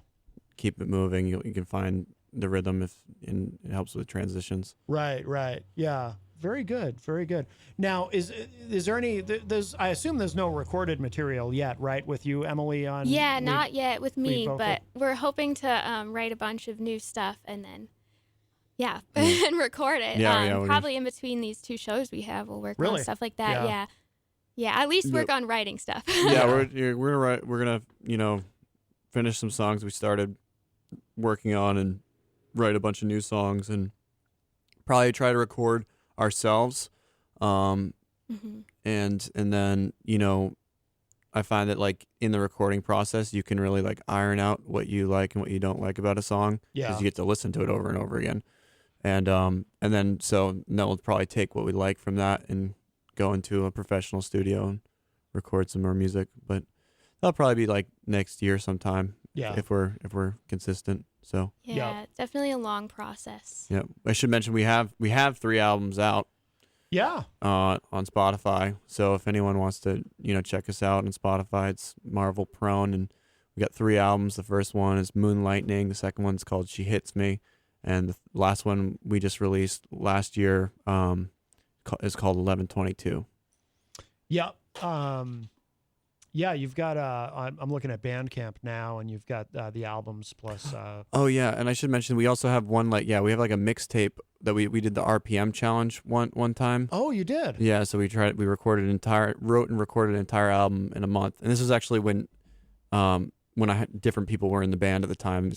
keep it moving, you can find the rhythm and it helps with transitions. Right. Yeah. Very good. Very good. Now, is there any? I assume there's no recorded material yet, right? With you, Emily, on. Yeah, not yet with me, vocal? but we're hoping to write a bunch of new stuff and then, and record it. Yeah, probably in between these two shows we have, we'll work Really? on stuff like that. Yeah. Yeah, at least work on writing stuff. Yeah, we're gonna finish some songs we started working on and write a bunch of new songs and probably try to record ourselves. And then I find that like in the recording process you can really like iron out what you like and what you don't like about a song. Yeah. Because you get to listen to it over and over again. And then we'll probably take what we like from that and go into a professional studio and record some more music. But that'll probably be like next year sometime. Yeah. If we're consistent. So Yeah, definitely a long process. yeah. I should mention we have 3 albums out Yeah. on Spotify. So if anyone wants to, check us out on Spotify, it's Marvel Prone, and we got 3 albums. The first one is Moonlightning. The second one's called She Hits Me, and the last one we just released last year is called 1122. Yeah. Yeah, you've got I'm looking at Bandcamp now, and you've got the albums plus Oh yeah, and I should mention we also have one we have like a mixtape that we did the RPM challenge one time. Oh, you did? Yeah, so we wrote and recorded an entire album in a month. And this was actually when I had different people were in the band at the time.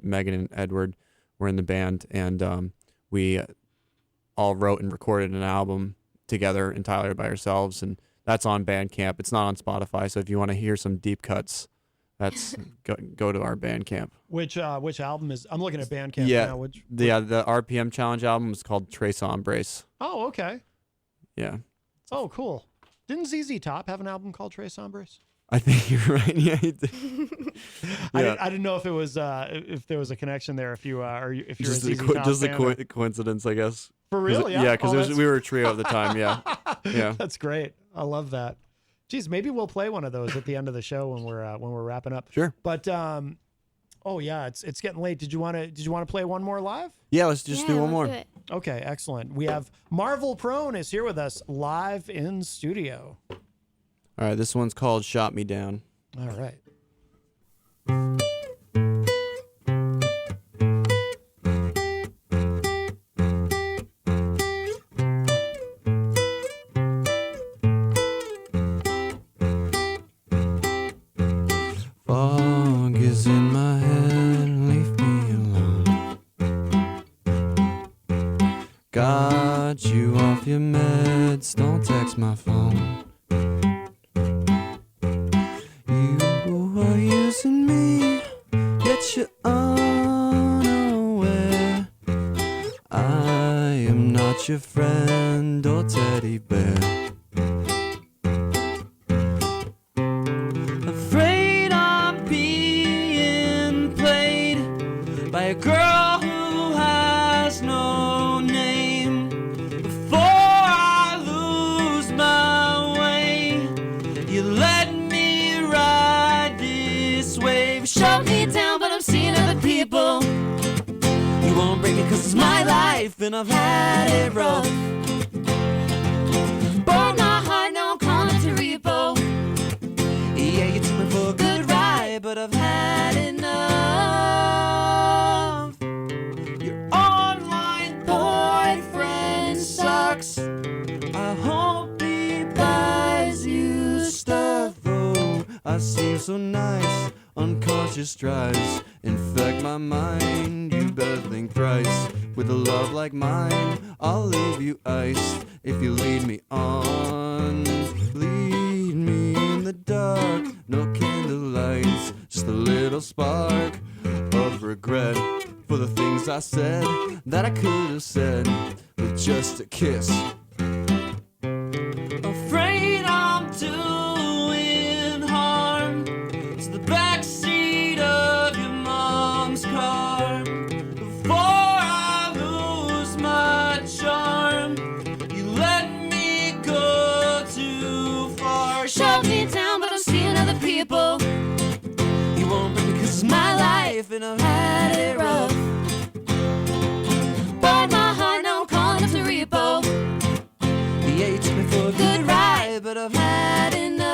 Megan and Edward were in the band, and we all wrote and recorded an album together entirely by ourselves, and that's on Bandcamp. It's not on Spotify, so if you want to hear some deep cuts, that's go to our Bandcamp. Which album is? I'm looking at Bandcamp Yeah, now. the RPM challenge album is called Trace Embrace. Oh, okay. Yeah, Oh, cool. Didn't ZZ Top have an album called Tres Hombres? I think you're right. Yeah, he did. Yeah. I didn't know if there was a connection there. If you're just a ZZ Top just fan or- a coincidence, I guess. For real? Yeah. Yeah, because we were a trio at the time. Yeah. Yeah. That's great. I love that. Geez, maybe we'll play one of those at the end of the show when we're wrapping up. Sure. But oh yeah, it's getting late. Did you want to play one more live? Yeah, let's just do one more. Do it. Okay, excellent. We have Marvel Prone is here with us live in studio. All right, this one's called "Shot Me Down." All right. Fog is in my head, leave me alone. Got you off your meds, don't text my phone. You are using me, yet you're unaware. I am not your friend or teddy bear. Afraid I'm being played by a girl who has no name. Before I lose my way, you let me ride this wave. Shut me down, but I'm seeing other people. You won't break me 'cause it's my life and I've had it rough. Broke my heart, now I'm calling it to repo. Yeah, you took me for a good ride, but I've had enough. Your online boyfriend sucks. I hope he buys you stuff. Oh, I seem so nice. Unconscious tries infect my mind. You better think thrice. With a love like mine, I'll leave you iced if you lead me on. Lead me in the dark, no candlelights, just a little spark of regret for the things I said that I could have said with just a kiss. Afraid I'm doing harm to the backseat of your mom's car. Before I lose my charm, you let me go too far. Shut me down, but I'm seeing other people. You won't break me 'cause it's my life and I've had it rough. Bought my heart, now I'm calling up to repo. Yeah, you took me for a good ride, but I've had enough.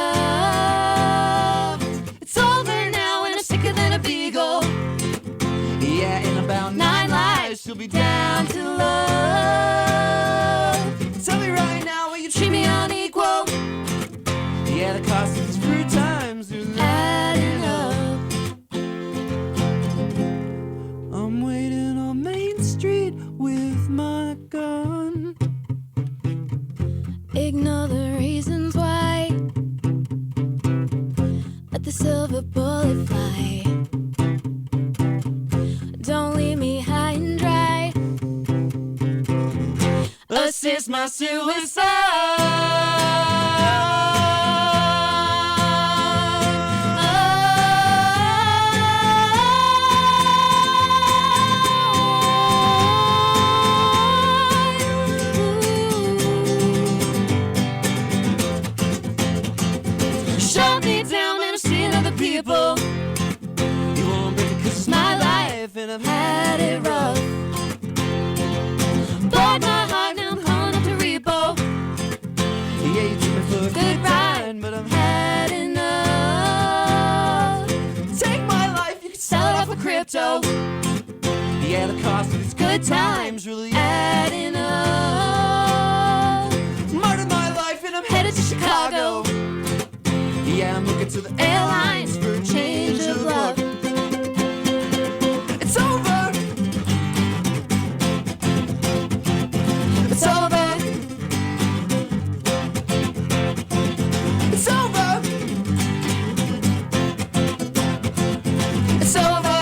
It's over now and I'm sicker than a beagle. Yeah, in about 9 lives, you'll be down to love. Tell me right now, will you treat me unequal? Yeah, the cost is screw times, you're adding up. I'm waiting on Main Street with my gun. Ignore the reasons why. Let the silver bullet fly. Don't leave me high and dry. Assist my Shut me down and I'm seeing other people. You won't break it 'cause it's my life and I've had it rough. Bought my heart, now I'm calling up to repo. Yeah, you took me for a good ride, but I've had enough. Take my life, you can sell it off for crypto. Yeah, the cost of these good times really adding up. Murdered my life and I'm headed to Chicago. Yeah, I'm looking to the airlines for a change of luck. It's over. It's over. It's over. It's over.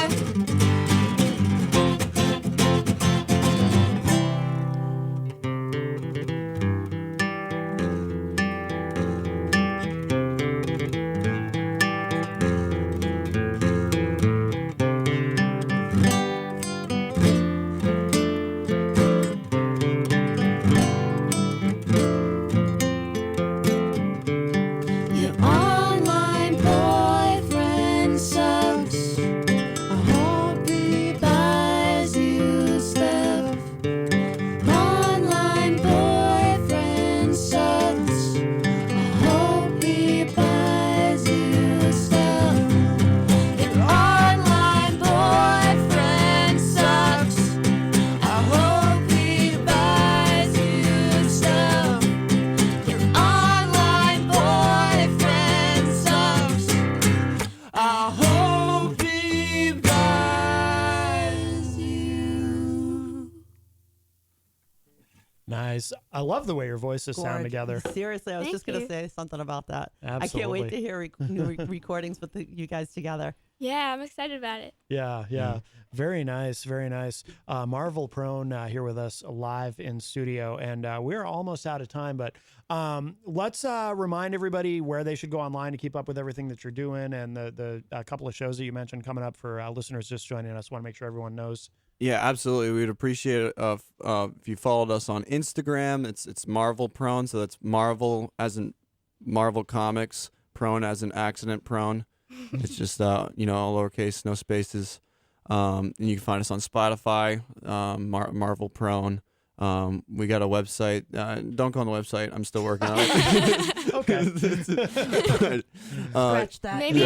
Nice. I love the way your voices sound Gorgeous. together. Seriously, I was Thank just going to you. say something about that. I can't Absolutely. wait to hear new recordings with you guys together. Yeah, I'm excited about it. Yeah. Very nice, very nice. Marvel Prone here with us live in studio, and we're almost out of time, but let's remind everybody where they should go online to keep up with everything that you're doing, and the couple of shows that you mentioned coming up for listeners just joining us. Want to make sure everyone knows. Yeah, absolutely. We'd appreciate it if you followed us on Instagram. It's Marvel Prone, so that's Marvel as in Marvel Comics, Prone as in accident prone. It's just all lowercase, no spaces. And you can find us on Spotify, Marvel Prone. We got a website. Don't go on the website. I'm still working on it. Okay. Scratch that. Maybe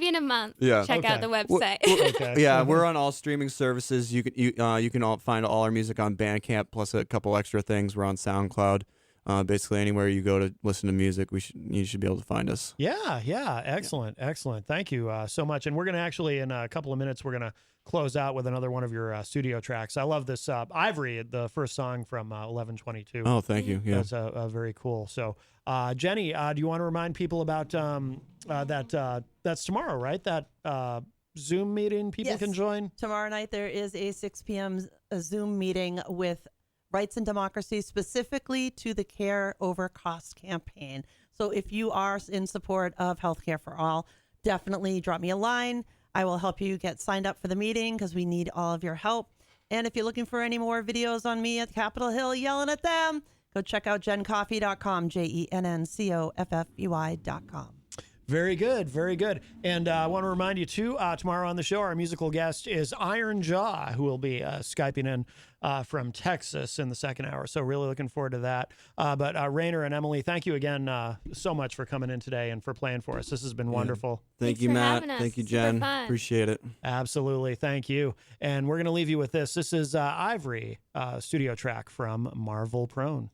in a month. Yeah. Check out the website. Okay. Yeah, we're on all streaming services. You can all find all our music on Bandcamp plus a couple extra things. We're on SoundCloud. Basically anywhere you go to listen to music, you should be able to find us. Yeah. Excellent. Thank you so much. And we're going to actually, in a couple of minutes, we're going to close out with another one of your studio tracks. I love this Ivory, the first song from 1122. Oh, thank you. Yeah. That's very cool. So, Jenny, do you want to remind people about that's tomorrow, right? That Zoom meeting people Yes. can join? Tomorrow night there is a 6 p.m. Zoom meeting with Rights and Democracy, specifically to the Care Over Cost campaign. So if you are in support of healthcare for all, definitely drop me a line. I will help you get signed up for the meeting because we need all of your help. And if you're looking for any more videos on me at Capitol Hill yelling at them, go check out JennCoffey.com, JennCoffey.com. Very good. And I want to remind you, too, tomorrow on the show, our musical guest is Iron Jaw, who will be Skyping in from Texas in the second hour. So really looking forward to that. But Rainor and Emily, thank you again so much for coming in today and for playing for us. This has been wonderful. Thank you, for Matt. having us. Thank you, Super Jen. fun. Appreciate it. Absolutely. Thank you. And we're going to leave you with this. This is Ivory, studio track from Marvel Prone.